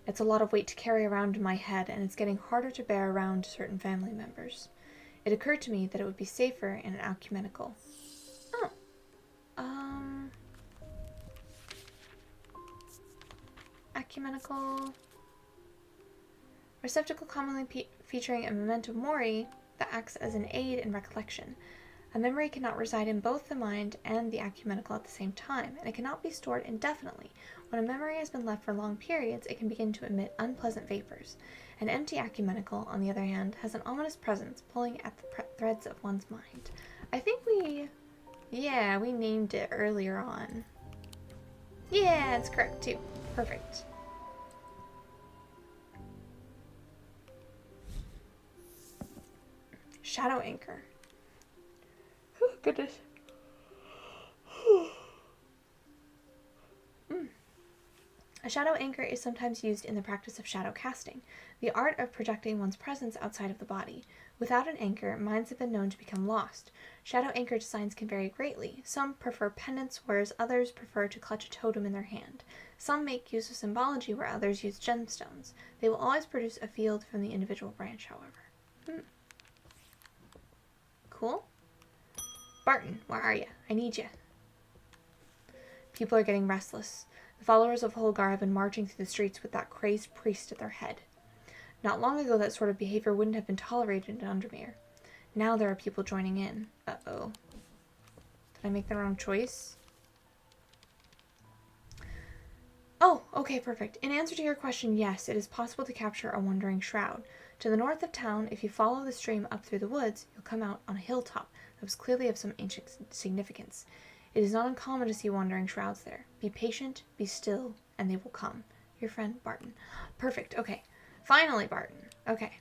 It's a lot of weight to carry around in my head, and it's getting harder to bear around certain family members. It occurred to me that it would be safer in an ecumenical. Oh. Ecumenical... Receptacle commonly featuring a memento mori that acts as an aid in recollection. A memory cannot reside in both the mind and the ecumenical at the same time, and it cannot be stored indefinitely. When a memory has been left for long periods, it can begin to emit unpleasant vapors. An empty ecumenical, on the other hand, has an ominous presence pulling at the threads of one's mind. I think we named it earlier on. Yeah, it's correct too. Perfect. Shadow Anchor. Oh, goodness. A shadow anchor is sometimes used in the practice of shadow casting, the art of projecting one's presence outside of the body. Without an anchor, minds have been known to become lost. Shadow anchor designs can vary greatly. Some prefer pendants, whereas others prefer to clutch a totem in their hand. Some make use of symbology, where others use gemstones. They will always produce a field from the individual branch, however. Cool. Barton, where are you? I need you. People are getting restless. The followers of Holgar have been marching through the streets with that crazed priest at their head. Not long ago, that sort of behavior wouldn't have been tolerated in Undermere. Now there are people joining in. Uh-oh. Did I make the wrong choice? Oh, okay, perfect. In answer to your question, yes, it is possible to capture a wandering shroud. To the north of town, if you follow the stream up through the woods, you'll come out on a hilltop that was clearly of some ancient significance. It is not uncommon to see wandering shrouds there. Be patient, be still, and they will come. Your friend, Barton. Perfect, okay. Finally, Barton. Okay.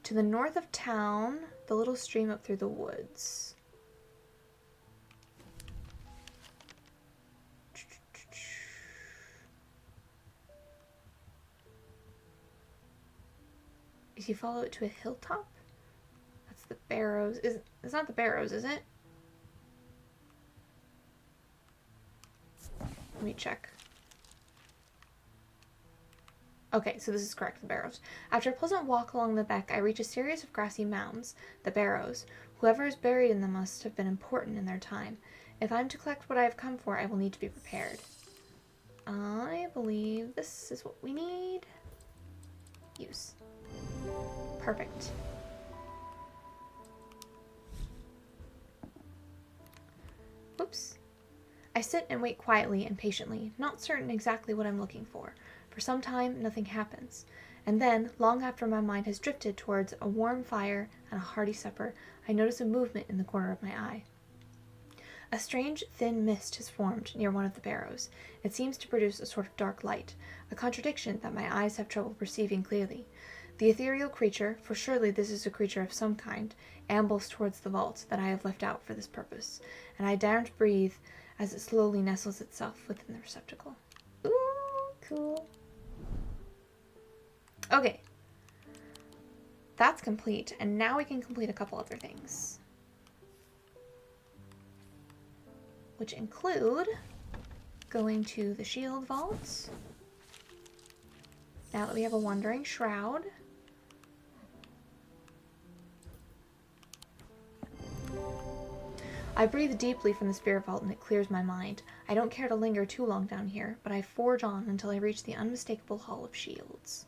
To the north of town, the little stream up through the woods. If you follow it to a hilltop? That's the Barrows. It's not the Barrows, is it? Let me check. Okay, so this is correct, the Barrows. After a pleasant walk along the beck, I reach a series of grassy mounds, the Barrows. Whoever is buried in them must have been important in their time. If I'm to collect what I have come for, I will need to be prepared. I believe this is what we need. Use. Perfect. Oops. I sit and wait quietly and patiently, not certain exactly what I'm looking for. For some time, nothing happens. And then, long after my mind has drifted towards a warm fire and a hearty supper, I notice a movement in the corner of my eye. A strange, thin mist has formed near one of the barrows. It seems to produce a sort of dark light, a contradiction that my eyes have trouble perceiving clearly. The ethereal creature, for surely this is a creature of some kind, ambles towards the vault that I have left out for this purpose, and I daren't breathe as it slowly nestles itself within the receptacle. Ooh, cool. Okay. That's complete, and now we can complete a couple other things. Which include going to the shield vault. Now that we have a wandering shroud. I breathe deeply from the spirit vault and it clears my mind. I don't care to linger too long down here, but I forge on until I reach the unmistakable Hall of Shields.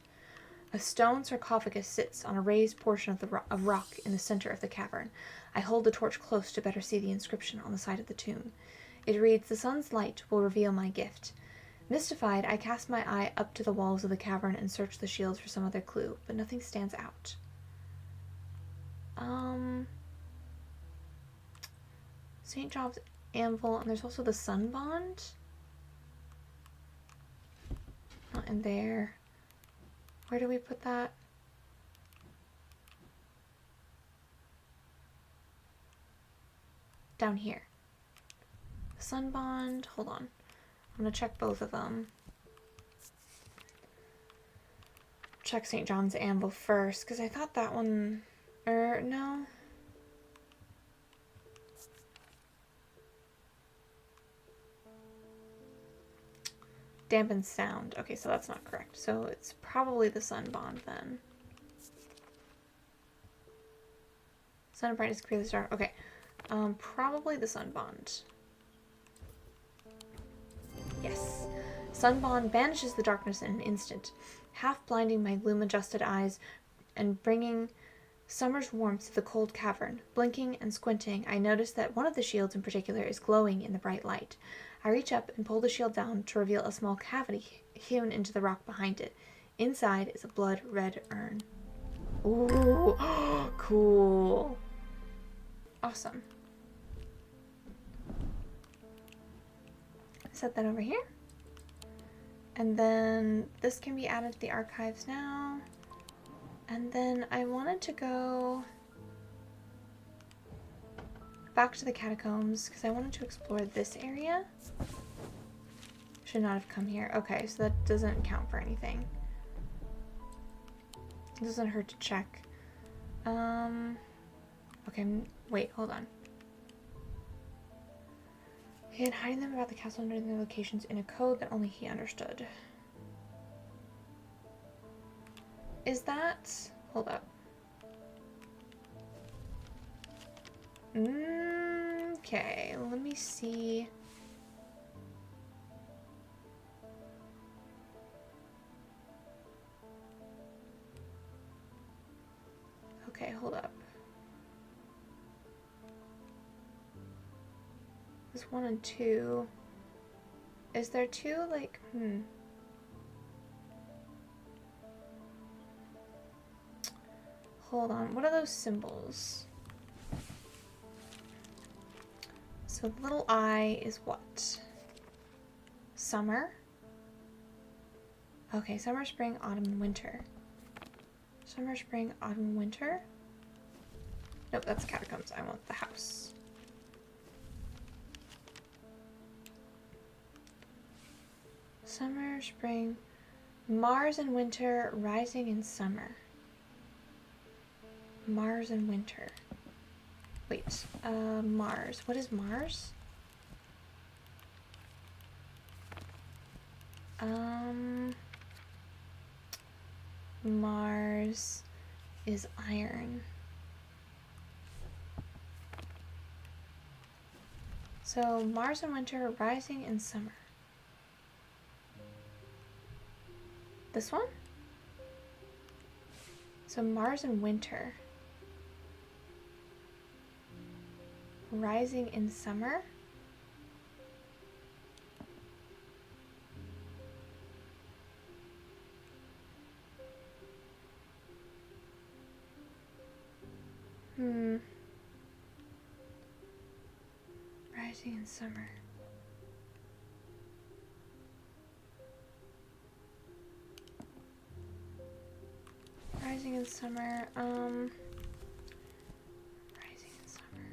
A stone sarcophagus sits on a raised portion of rock in the center of the cavern. I hold the torch close to better see the inscription on the side of the tomb. It reads, "The sun's light will reveal my gift." Mystified, I cast my eye up to the walls of the cavern and search the shields for some other clue, but nothing stands out. St. Job's Anvil, and there's also the Sun Bond. Not in there. Where do we put that? Down here. The Sun Bond. Hold on. I'm going to check both of them. Check St. John's Anvil first, because I thought that one... no. Dampened sound. Okay, so that's not correct. So it's probably the Sun Bond then. Sun and brightness clear the star. Okay. Probably the Sun Bond. Yes. Sun Bond banishes the darkness in an instant, half blinding my gloom-adjusted eyes and bringing summer's warmth to the cold cavern. Blinking and squinting, I notice that one of the shields in particular is glowing in the bright light. I reach up and pull the shield down to reveal a small cavity hewn into the rock behind it. Inside is a blood-red urn. Ooh, cool. Awesome. Set that over here. And then this can be added to the archives now. And then I wanted to go back to the catacombs because I wanted to explore this area. Should not have come here. Okay, so that doesn't count for anything. It doesn't hurt to check. Okay, wait, hold on. He had hiding them about the castle under the locations in a code that only he understood. Is that... Hold up. Okay, let me see. Okay, hold up. There's 1 and 2. Is there 2? Like, Hold on. What are those symbols? So the little I is what? Summer? Okay, summer, spring, autumn, and winter. Summer, spring, autumn, winter? Nope, that's catacombs. I want the house. Summer, spring, Mars and winter, rising in summer. Mars and winter. Wait, Mars. What is Mars? Mars is iron. So Mars and winter, rising in summer. This one? So Mars and winter. Rising in summer? Rising in summer. Rising in summer, rising in summer.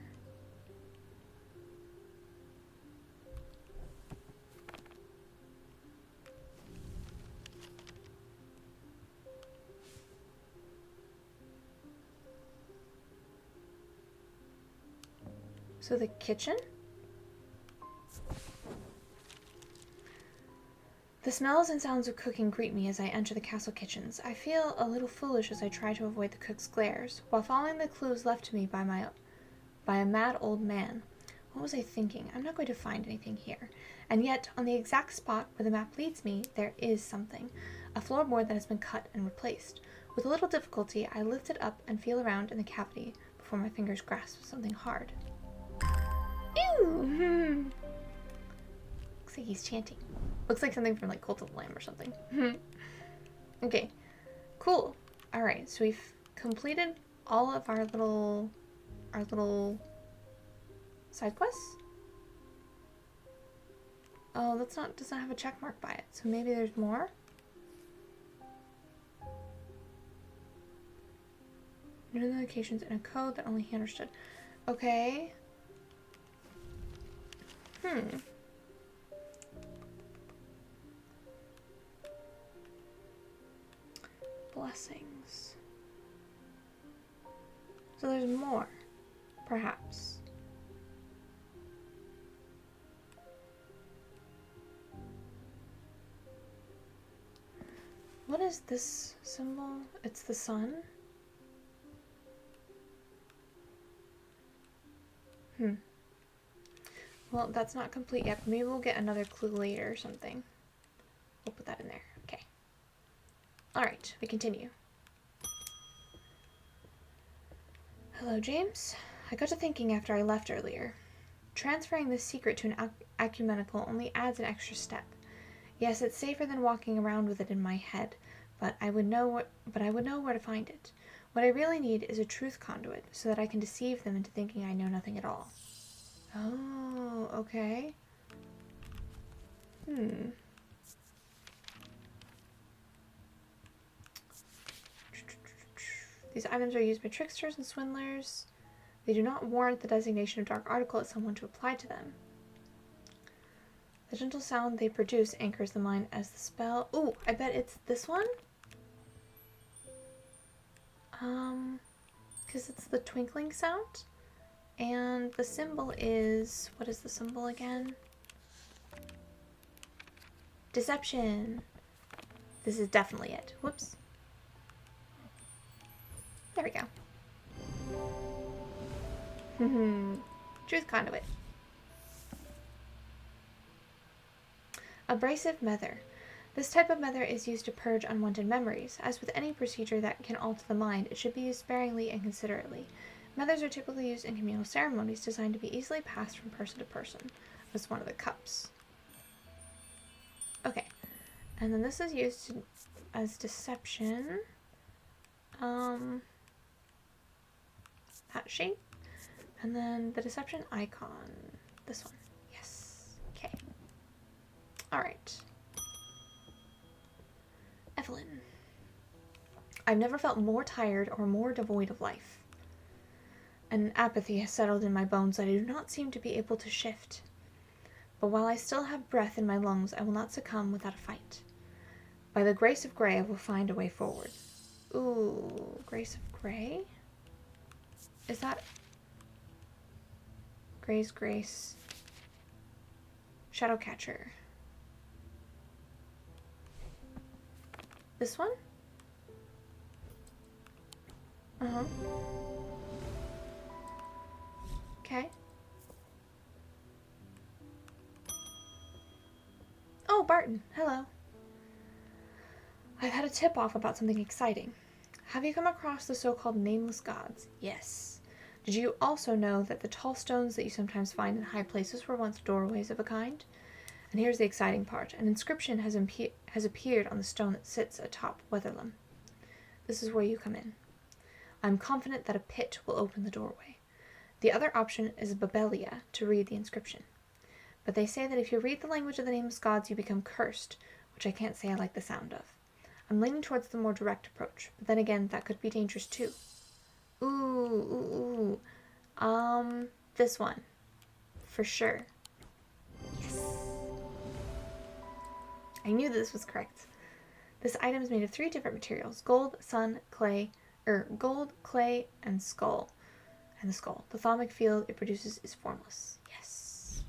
So the kitchen? The smells and sounds of cooking greet me as I enter the castle kitchens. I feel a little foolish as I try to avoid the cook's glares, while following the clues left to me by a mad old man. What was I thinking? I'm not going to find anything here. And yet, on the exact spot where the map leads me, there is something. A floorboard that has been cut and replaced. With a little difficulty, I lift it up and feel around in the cavity before my fingers grasp something hard. Ew! Looks like he's chanting. Looks like something from like Cult of the Lamb or something. Okay, cool. All right, so we've completed all of our little side quests. Oh, does not have a check mark by it. So maybe there's more. New notifications in a code that only he understood. Okay. Blessings. So there's more, perhaps. What is this symbol? It's the sun? Well, that's not complete yet. Maybe we'll get another clue later or something. We'll put that in there. Okay. Alright, we continue. Hello, James. I got to thinking after I left earlier. Transferring this secret to an ecumenical only adds an extra step. Yes, it's safer than walking around with it in my head, but I would know where to find it. What I really need is a truth conduit, so that I can deceive them into thinking I know nothing at all. Oh, okay. These items are used by tricksters and swindlers. They do not warrant the designation of dark article as someone to apply to them. The gentle sound they produce anchors the mind as the spell. Ooh, I bet it's this one? Because it's the twinkling sound. And the symbol is... What is the symbol again? Deception. This is definitely it. Whoops. There we go. Truth conduit. Abrasive mether. This type of mether is used to purge unwanted memories. As with any procedure that can alter the mind, it should be used sparingly and considerately. Methers are typically used in communal ceremonies designed to be easily passed from person to person. That's one of the cups. Okay. And then this is used as deception. That shape. And then the deception icon. This one. Yes. Okay. Alright. Evelyn. I've never felt more tired or more devoid of life. An apathy has settled in my bones that I do not seem to be able to shift. But while I still have breath in my lungs, I will not succumb without a fight. By the grace of Grey, I will find a way forward. Ooh, Grace of Grey? Is that... Grey's Grace. Shadowcatcher. This one? Uh-huh. Okay. Oh, Barton. Hello. I've had a tip-off about something exciting. Have you come across the so-called nameless gods? Yes. Did you also know that the tall stones that you sometimes find in high places were once doorways of a kind? And here's the exciting part. An inscription has appeared on the stone that sits atop Weatherlam. This is where you come in. I'm confident that a pit will open the doorway. The other option is Babelia to read the inscription. But they say that if you read the language of the nameless gods, you become cursed, which I can't say I like the sound of. I'm leaning towards the more direct approach, but then again, that could be dangerous too. This one. For sure. Yes. I knew this was correct. This item is made of 3 different materials: gold, clay, and skull. And the skull. The thaumic field it produces is formless. Yes.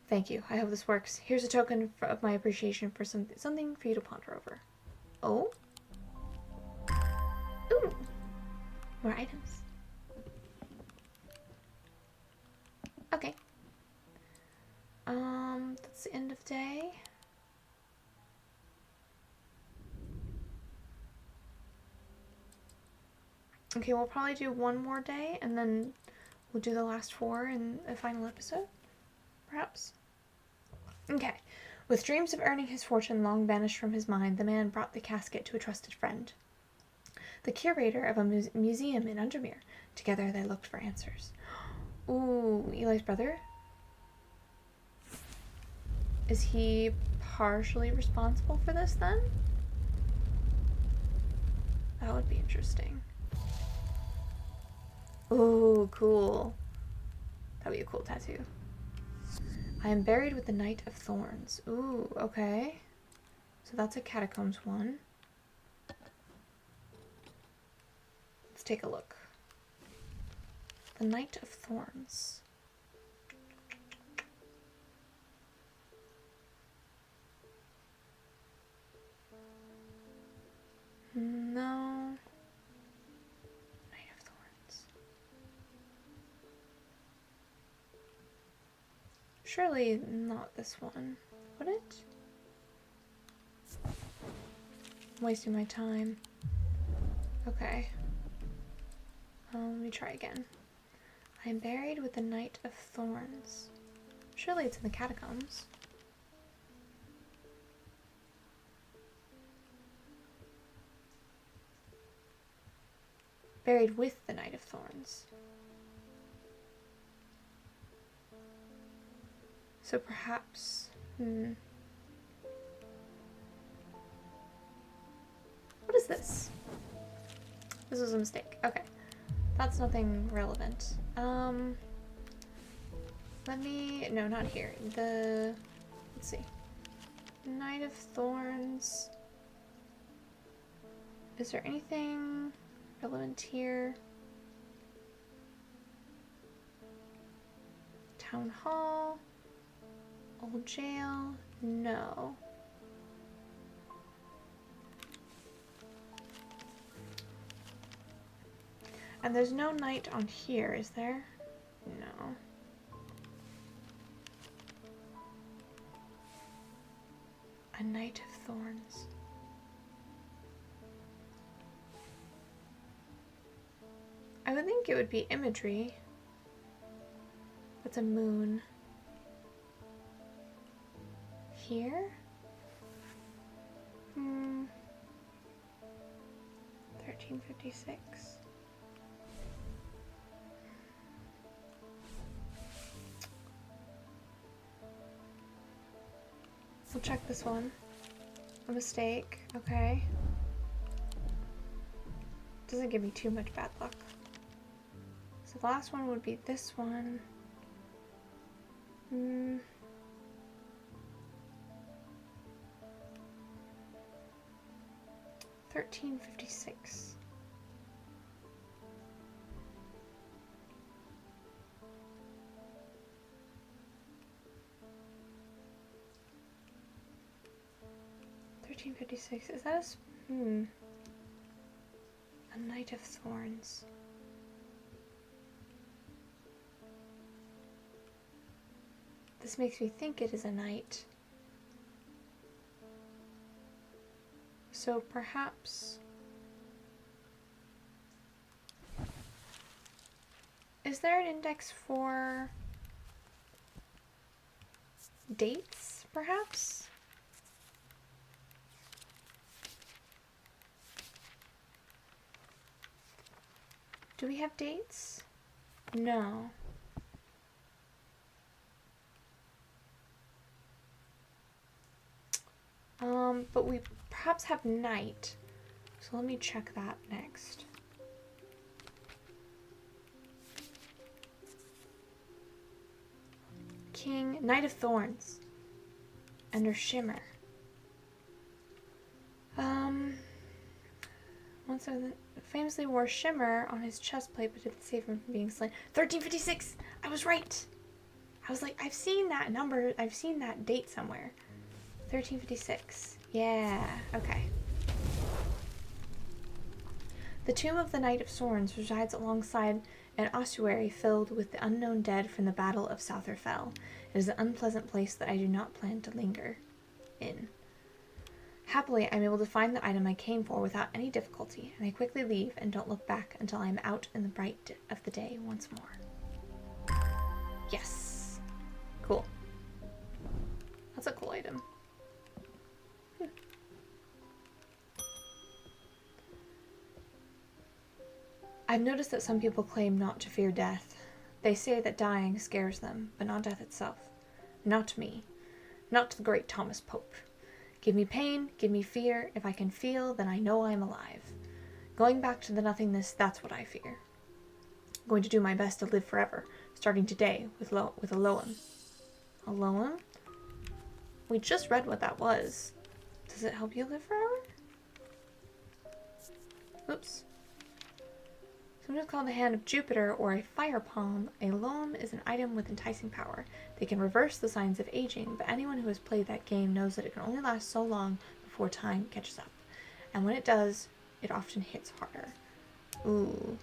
Thank you. I hope this works. Here's a token of my appreciation for something for you to ponder over. Oh? Ooh. More items. Okay. That's the end of day. Okay, we'll probably do one more day, and then we'll do the last 4 in a final episode, perhaps. Okay. With dreams of earning his fortune long banished from his mind, the man brought the casket to a trusted friend, the curator of a museum in Undermere. Together they looked for answers. Ooh, Eli's brother? Is he partially responsible for this, then? That would be interesting. Ooh, cool. That would be a cool tattoo. I am buried with the Knight of Thorns. Ooh, okay. So that's a catacombs one. Let's take a look. The Knight of Thorns. No. Knight of Thorns. Surely not this one, would it? I'm wasting my time. Okay. Let me try again. I am buried with the Knight of Thorns. Surely it's in the catacombs. Buried with the Knight of Thorns. So perhaps... What is this? This was a mistake. Okay. That's nothing relevant. Let me, no, not here. Let's see. Knight of Thorns. Is there anything relevant here? Town Hall. Old Jail. No. And there's no knight on here, is there? No. A Knight of Thorns. I would think it would be imagery. What's a moon? Here? 1356. We'll check this one. A mistake. Okay. Doesn't give me too much bad luck. So the last one would be this one. 1356. Is that a Knight of Thorns. This makes me think it is a knight. So perhaps... Is there an index for dates, perhaps? Do we have dates? No. But we perhaps have night. So let me check that next. King, Knight of Thorns. Under Shimmer. Once famously wore shimmer on his chest plate, but didn't save him from being slain. 1356! I was right! I was like, I've seen that number, I've seen that date somewhere. 1356. Yeah, okay. The tomb of the Knight of Thorns resides alongside an ossuary filled with the unknown dead from the Battle of Southerfell. It is an unpleasant place that I do not plan to linger in. Happily, I'm able to find the item I came for without any difficulty, and I quickly leave and don't look back until I am out in the bright of the day once more. Yes! Cool. That's a cool item. I've noticed that some people claim not to fear death. They say that dying scares them, but not death itself. Not me. Not the great Thomas Pope. Give me pain, give me fear. If I can feel, then I know I'm alive. Going back to the nothingness, that's what I fear. I'm going to do my best to live forever, starting today with a Loam. A Loam? We just read what that was. Does it help you live forever? Oops. Sometimes called the Hand of Jupiter or a Fire Palm, a loam is an item with enticing power. They can reverse the signs of aging, but anyone who has played that game knows that it can only last so long before time catches up. And when it does, it often hits harder. Ooh.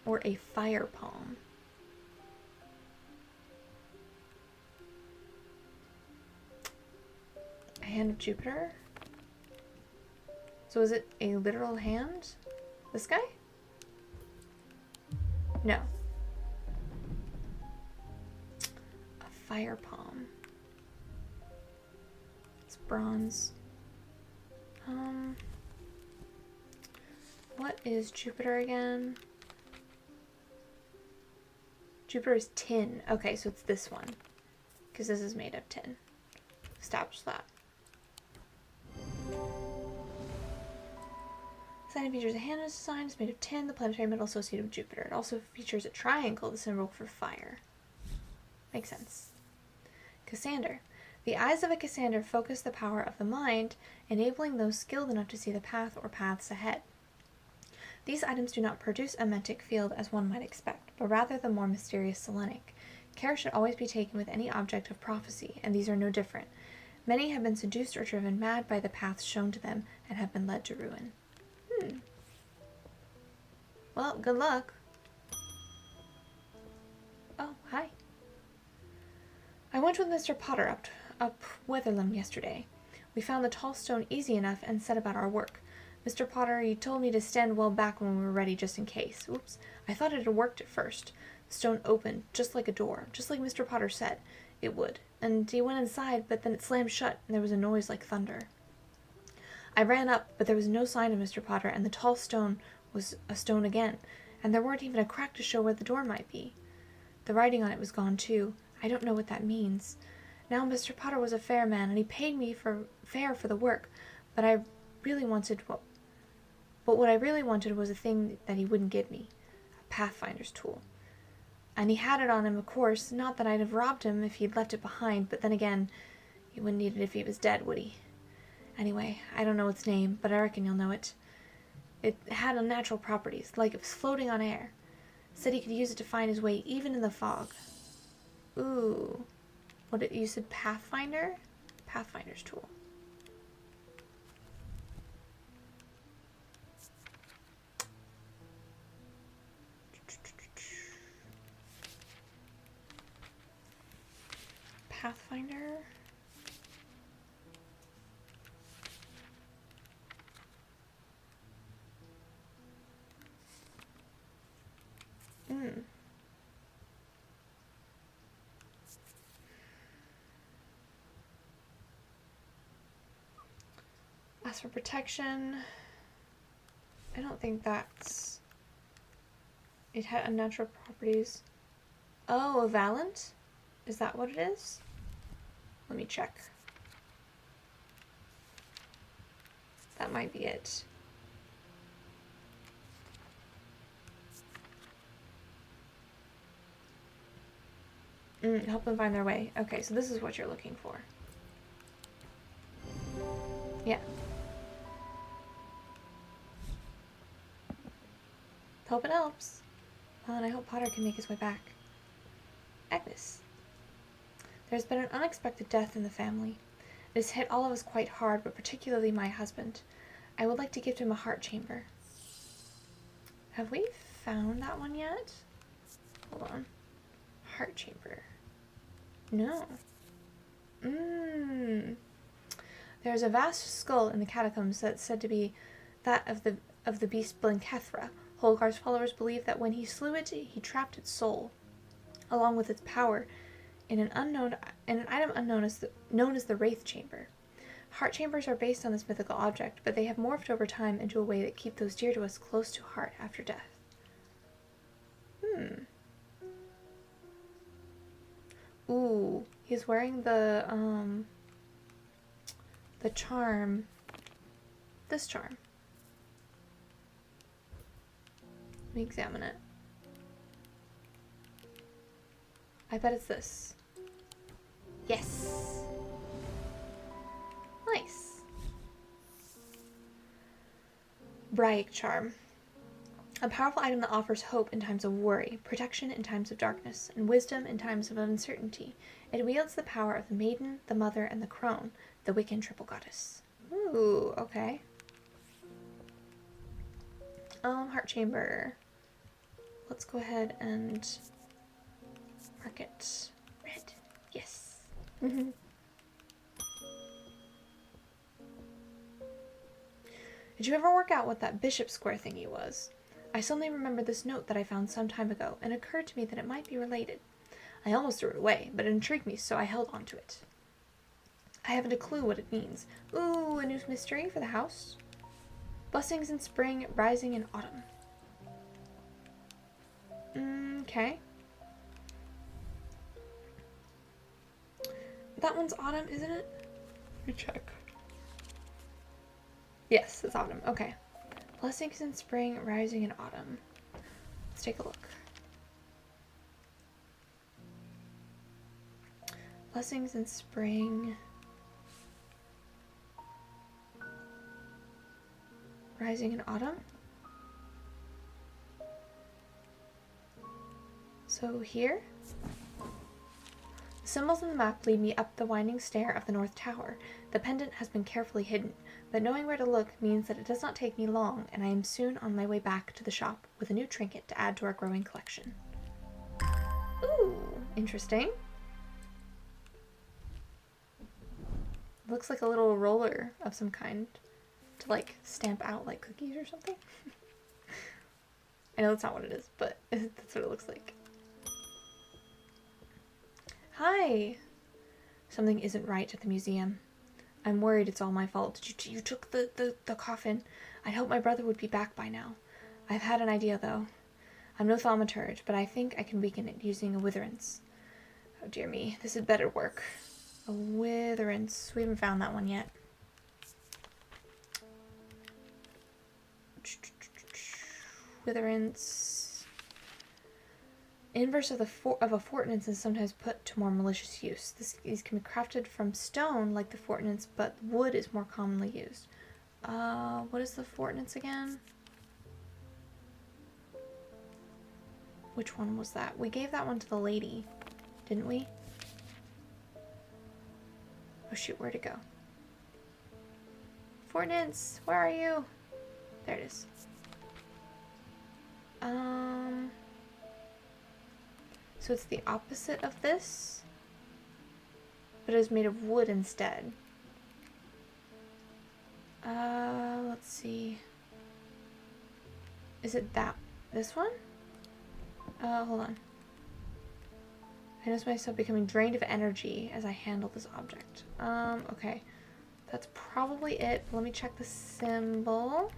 Or a Fire Palm. A Hand of Jupiter? So is it a literal hand? This guy? No. A Fire Palm. It's bronze. What is Jupiter again? Jupiter is tin. Okay, so it's this one. Because this is made of tin. Establish that. This item features a hand design. It's made of tin, the planetary metal associated with Jupiter. It also features a triangle, the symbol for fire. Makes sense. Cassander. The eyes of a Cassander focus the power of the mind, enabling those skilled enough to see the path or paths ahead. These items do not produce a mentic field as one might expect, but rather the more mysterious selenic. Care should always be taken with any object of prophecy, and these are no different. Many have been seduced or driven mad by the paths shown to them, and have been led to ruin. Well, good luck. Oh, hi. I went with Mr. Potter up Wetherlam yesterday. We found the tall stone easy enough and set about our work. Mr. Potter, you told me to stand well back when we were ready just in case. Oops. I thought it had worked at first. The stone opened, just like a door, just like Mr. Potter said it would. And he went inside, but then it slammed shut, and there was a noise like thunder. I ran up, but there was no sign of Mr. Potter, and the tall stone was a stone again, and there weren't even a crack to show where the door might be. The writing on it was gone, too. I don't know what that means. Now, Mr. Potter was a fair man, and he paid me fair for the work, but what I really wanted was a thing that he wouldn't give me, a pathfinder's tool. And he had it on him, of course, not that I'd have robbed him if he'd left it behind, but then again, he wouldn't need it if he was dead, would he? Anyway, I don't know its name, but I reckon you'll know it. It had unnatural properties, like it was floating on air. Said he could use it to find his way even in the fog. Ooh. You said Pathfinder? Pathfinder's tool. Pathfinder? As for protection, I don't think that's... It had unnatural properties. Oh, a Valant? Is that what it is? Let me check. That might be it. Help them find their way. Okay, so this is what you're looking for. Yeah. Hope it helps. Well, and I hope Potter can make his way back. Agnes. There's been an unexpected death in the family. It has hit all of us quite hard, but particularly my husband. I would like to gift him a heart chamber. Have we found that one yet? Hold on. Heart chamber. No. There's a vast skull in the catacombs that's said to be that of the beast Blenkethra. Holgar's followers believe that when he slew it, he trapped its soul, along with its power, in an item known as the Wraith Chamber. Heart chambers are based on this mythical object, but they have morphed over time into a way that keep those dear to us close to heart after death. Ooh, he's wearing the charm. This charm. Let me examine it. I bet it's this. Yes. Nice. Braic Charm. A powerful item that offers hope in times of worry, protection in times of darkness, and wisdom in times of uncertainty. It wields the power of the maiden, the mother, and the crone, the Wiccan triple goddess. Ooh, okay. Heart chamber. Let's go ahead and mark it red. Yes. Did you ever work out what that bishop square thingy was? I suddenly remembered this note that I found some time ago, and it occurred to me that it might be related. I almost threw it away, but it intrigued me, so I held on to it. I haven't a clue what it means. Ooh, a new mystery for the house. Blessings in spring, rising in autumn. Okay. That one's autumn, isn't it? Let me check. Yes, it's autumn. Okay. Blessings in spring, rising in autumn. Let's take a look. Blessings in spring. Rising in autumn. So here? The symbols in the map lead me up the winding stair of the North Tower. The pendant has been carefully hidden, but knowing where to look means that it does not take me long, and I am soon on my way back to the shop with a new trinket to add to our growing collection. Ooh, interesting. Looks like a little roller of some kind to like stamp out like cookies or something. I know that's not what it is, but that's what it looks like. Hi! Something isn't right at the museum. I'm worried it's all my fault. You took the coffin. I'd hoped my brother would be back by now. I've had an idea, though. I'm no thaumaturge, but I think I can weaken it using a witherance. Oh dear me, this had better work. A witherance. We haven't found that one yet. Witherance. Inverse of a fortinance is sometimes put to more malicious use. These can be crafted from stone like the fortinance, but wood is more commonly used. What is the fortinance again? Which one was that? We gave that one to the lady, didn't we? Oh shoot, where'd it go? Fortinance, where are you? There it is. So it's the opposite of this, but it is made of wood instead. Let's see. Is it this one? Hold on. I notice myself becoming drained of energy as I handle this object. Okay. That's probably it. Let me check the symbol.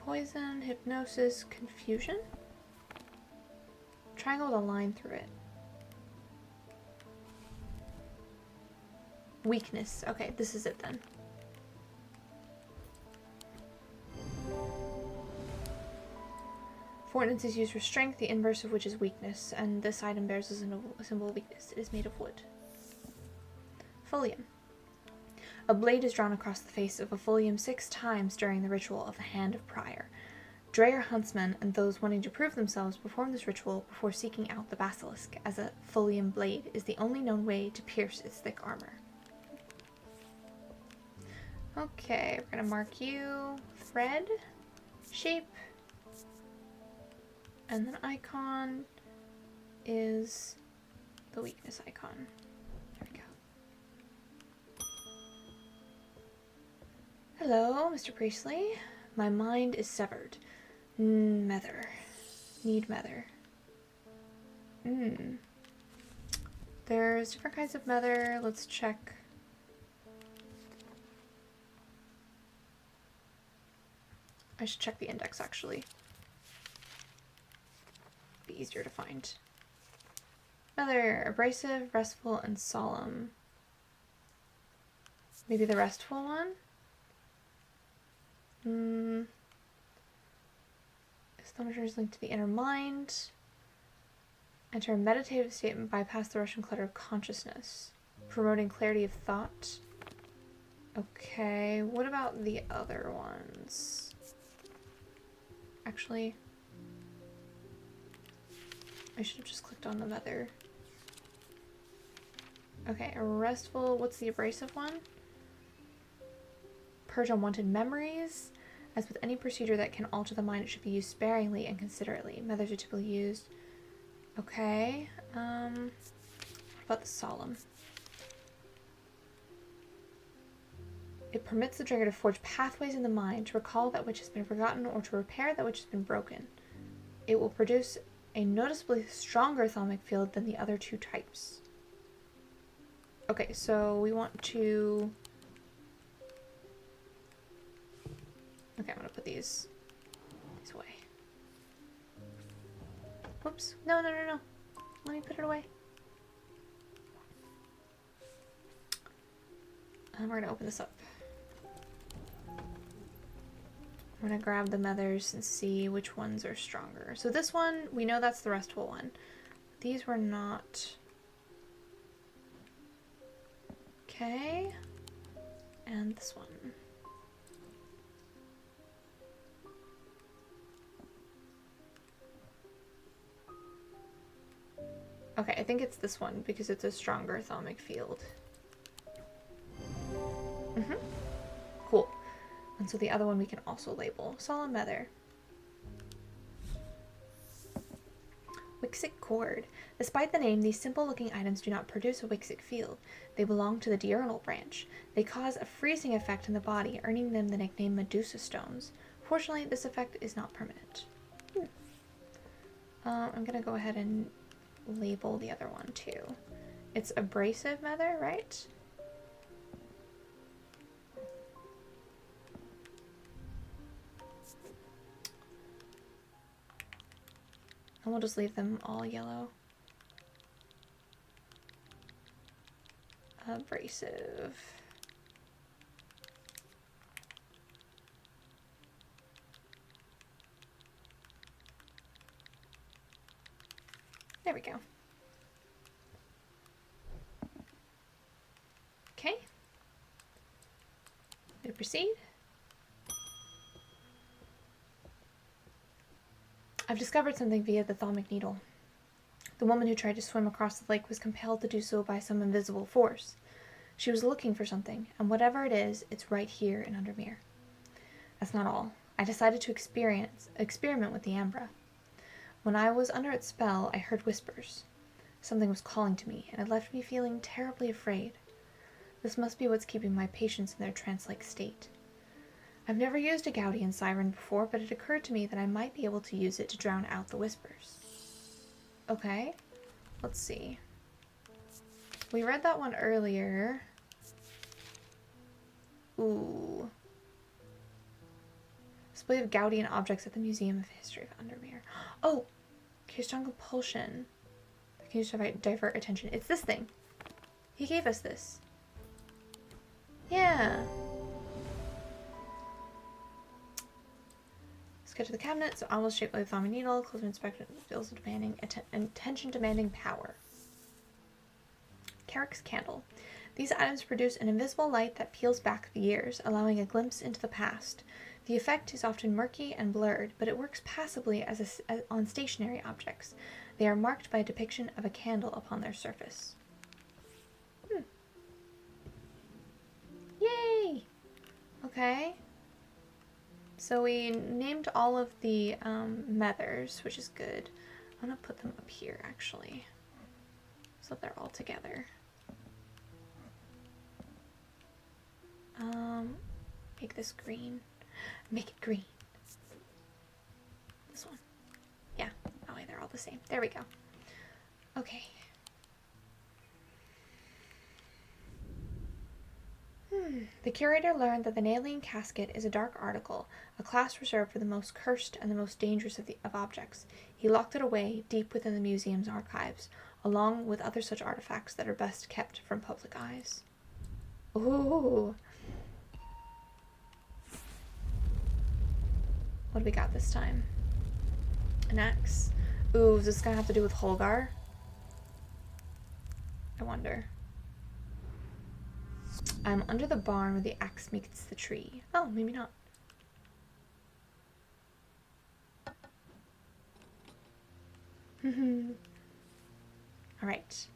Poison, hypnosis, confusion? Triangle with a line through it. Weakness. Okay, this is it then. Fortinance is used for strength, the inverse of which is weakness, and this item bears a symbol of weakness. It is made of wood. Folium. A blade is drawn across the face of a folium 6 times during the ritual of the Hand of Prior. Dreyer huntsmen and those wanting to prove themselves perform this ritual before seeking out the basilisk, as a folium blade is the only known way to pierce its thick armor. Okay, we're gonna mark you thread, shape, and then icon is the weakness icon. There we go. Hello, Mr. Priestley. My mind is severed. Mether. Need mether. There's different kinds of mether. Let's check. I should check the index, actually. Be easier to find. Mether. Abrasive, restful, and solemn. Maybe the restful one? Thaumaturge is linked to the inner mind. Enter a meditative state and bypass the rush and clutter of consciousness. Promoting clarity of thought. Okay, what about the other ones? Actually, I should have just clicked on the mether. Okay, a restful. What's the abrasive one? Purge unwanted memories. As with any procedure that can alter the mind, it should be used sparingly and considerately. Methers are typically used. Okay. What about the solemn? It permits the drinker to forge pathways in the mind, to recall that which has been forgotten, or to repair that which has been broken. It will produce a noticeably stronger thalamic field than the other two types. Okay, so we want to... Okay, I'm gonna put these away. Whoops. No. Let me put it away. And we're gonna open this up. I'm going to grab the Methers and see which ones are stronger. So this one, we know that's the restful one. These were not. Okay. And this one. Okay, I think it's this one because it's a stronger thalamic field. Cool. And so the other one we can also label. Solemn Nether. Wixic Cord. Despite the name, these simple-looking items do not produce a Wixic field. They belong to the diurnal branch. They cause a freezing effect in the body, earning them the nickname Medusa Stones. Fortunately, this effect is not permanent. I'm gonna go ahead and label the other one too. It's Abrasive Nether, right? And we'll just leave them all yellow. Abrasive. There we go. Okay. We proceed. I've discovered something via the thalamic needle. The woman who tried to swim across the lake was compelled to do so by some invisible force. She was looking for something, and whatever it is, it's right here in Undermere. That's not all. I decided to experiment with the Ambra. When I was under its spell, I heard whispers. Something was calling to me, and it left me feeling terribly afraid. This must be what's keeping my patients in their trance-like state. I've never used a Gaudian siren before, but it occurred to me that I might be able to use it to drown out the whispers. Okay, let's see. We read that one earlier. Ooh. Display of Gaudian objects at the Museum of History of Undermere. Oh! Keystone Compulsion. Can you divert attention? It's this thing. He gave us this. Yeah. Sketch of the cabinet. So almost shaped like a thalamic needle. Close inspection feels demanding attention-demanding power. Carrick's Candle. These items produce an invisible light that peels back the years, allowing a glimpse into the past. The effect is often murky and blurred, but it works passively on stationary objects. They are marked by a depiction of a candle upon their surface. Yay! Okay. So we named all of the Methers, which is good. I'm going to put them up here, actually, so they're all together. Make this green. Make it green. This one. Yeah, that way they're all the same. There we go. Okay. The curator learned that the Nailing Casket is a dark article, a class reserved for the most cursed and the most dangerous of objects. He locked it away deep within the museum's archives, along with other such artifacts that are best kept from public eyes. Ooh. What do we got this time? An axe. Ooh, is this gonna have to do with Holgar? I wonder. I'm under the barn where the axe meets the tree. Oh, maybe not. Alright.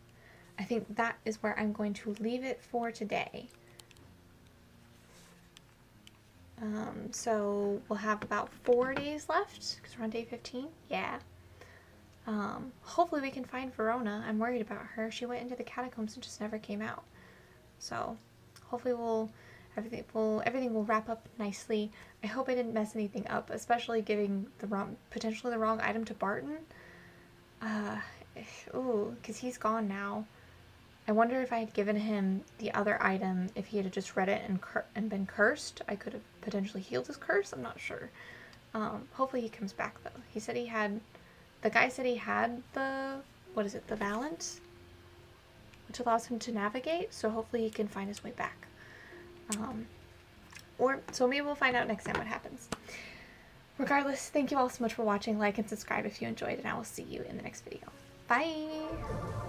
I think that is where I'm going to leave it for today. So we'll have about 4 days left because we're on day 15. Yeah. Hopefully we can find Verona. I'm worried about her. She went into the catacombs and just never came out. So hopefully everything will wrap up nicely. I hope I didn't mess anything up, especially giving potentially the wrong item to Barton. Because he's gone now. I wonder if I had given him the other item, if he had just read it and been cursed, I could have potentially healed his curse. I'm not sure. Hopefully he comes back, though. He said he had... The guy said he had the... What is it? The Valance? Which allows him to navigate, so hopefully he can find his way back. So maybe we'll find out next time what happens. Regardless, thank you all so much for watching. Like and subscribe if you enjoyed, and I will see you in the next video. Bye!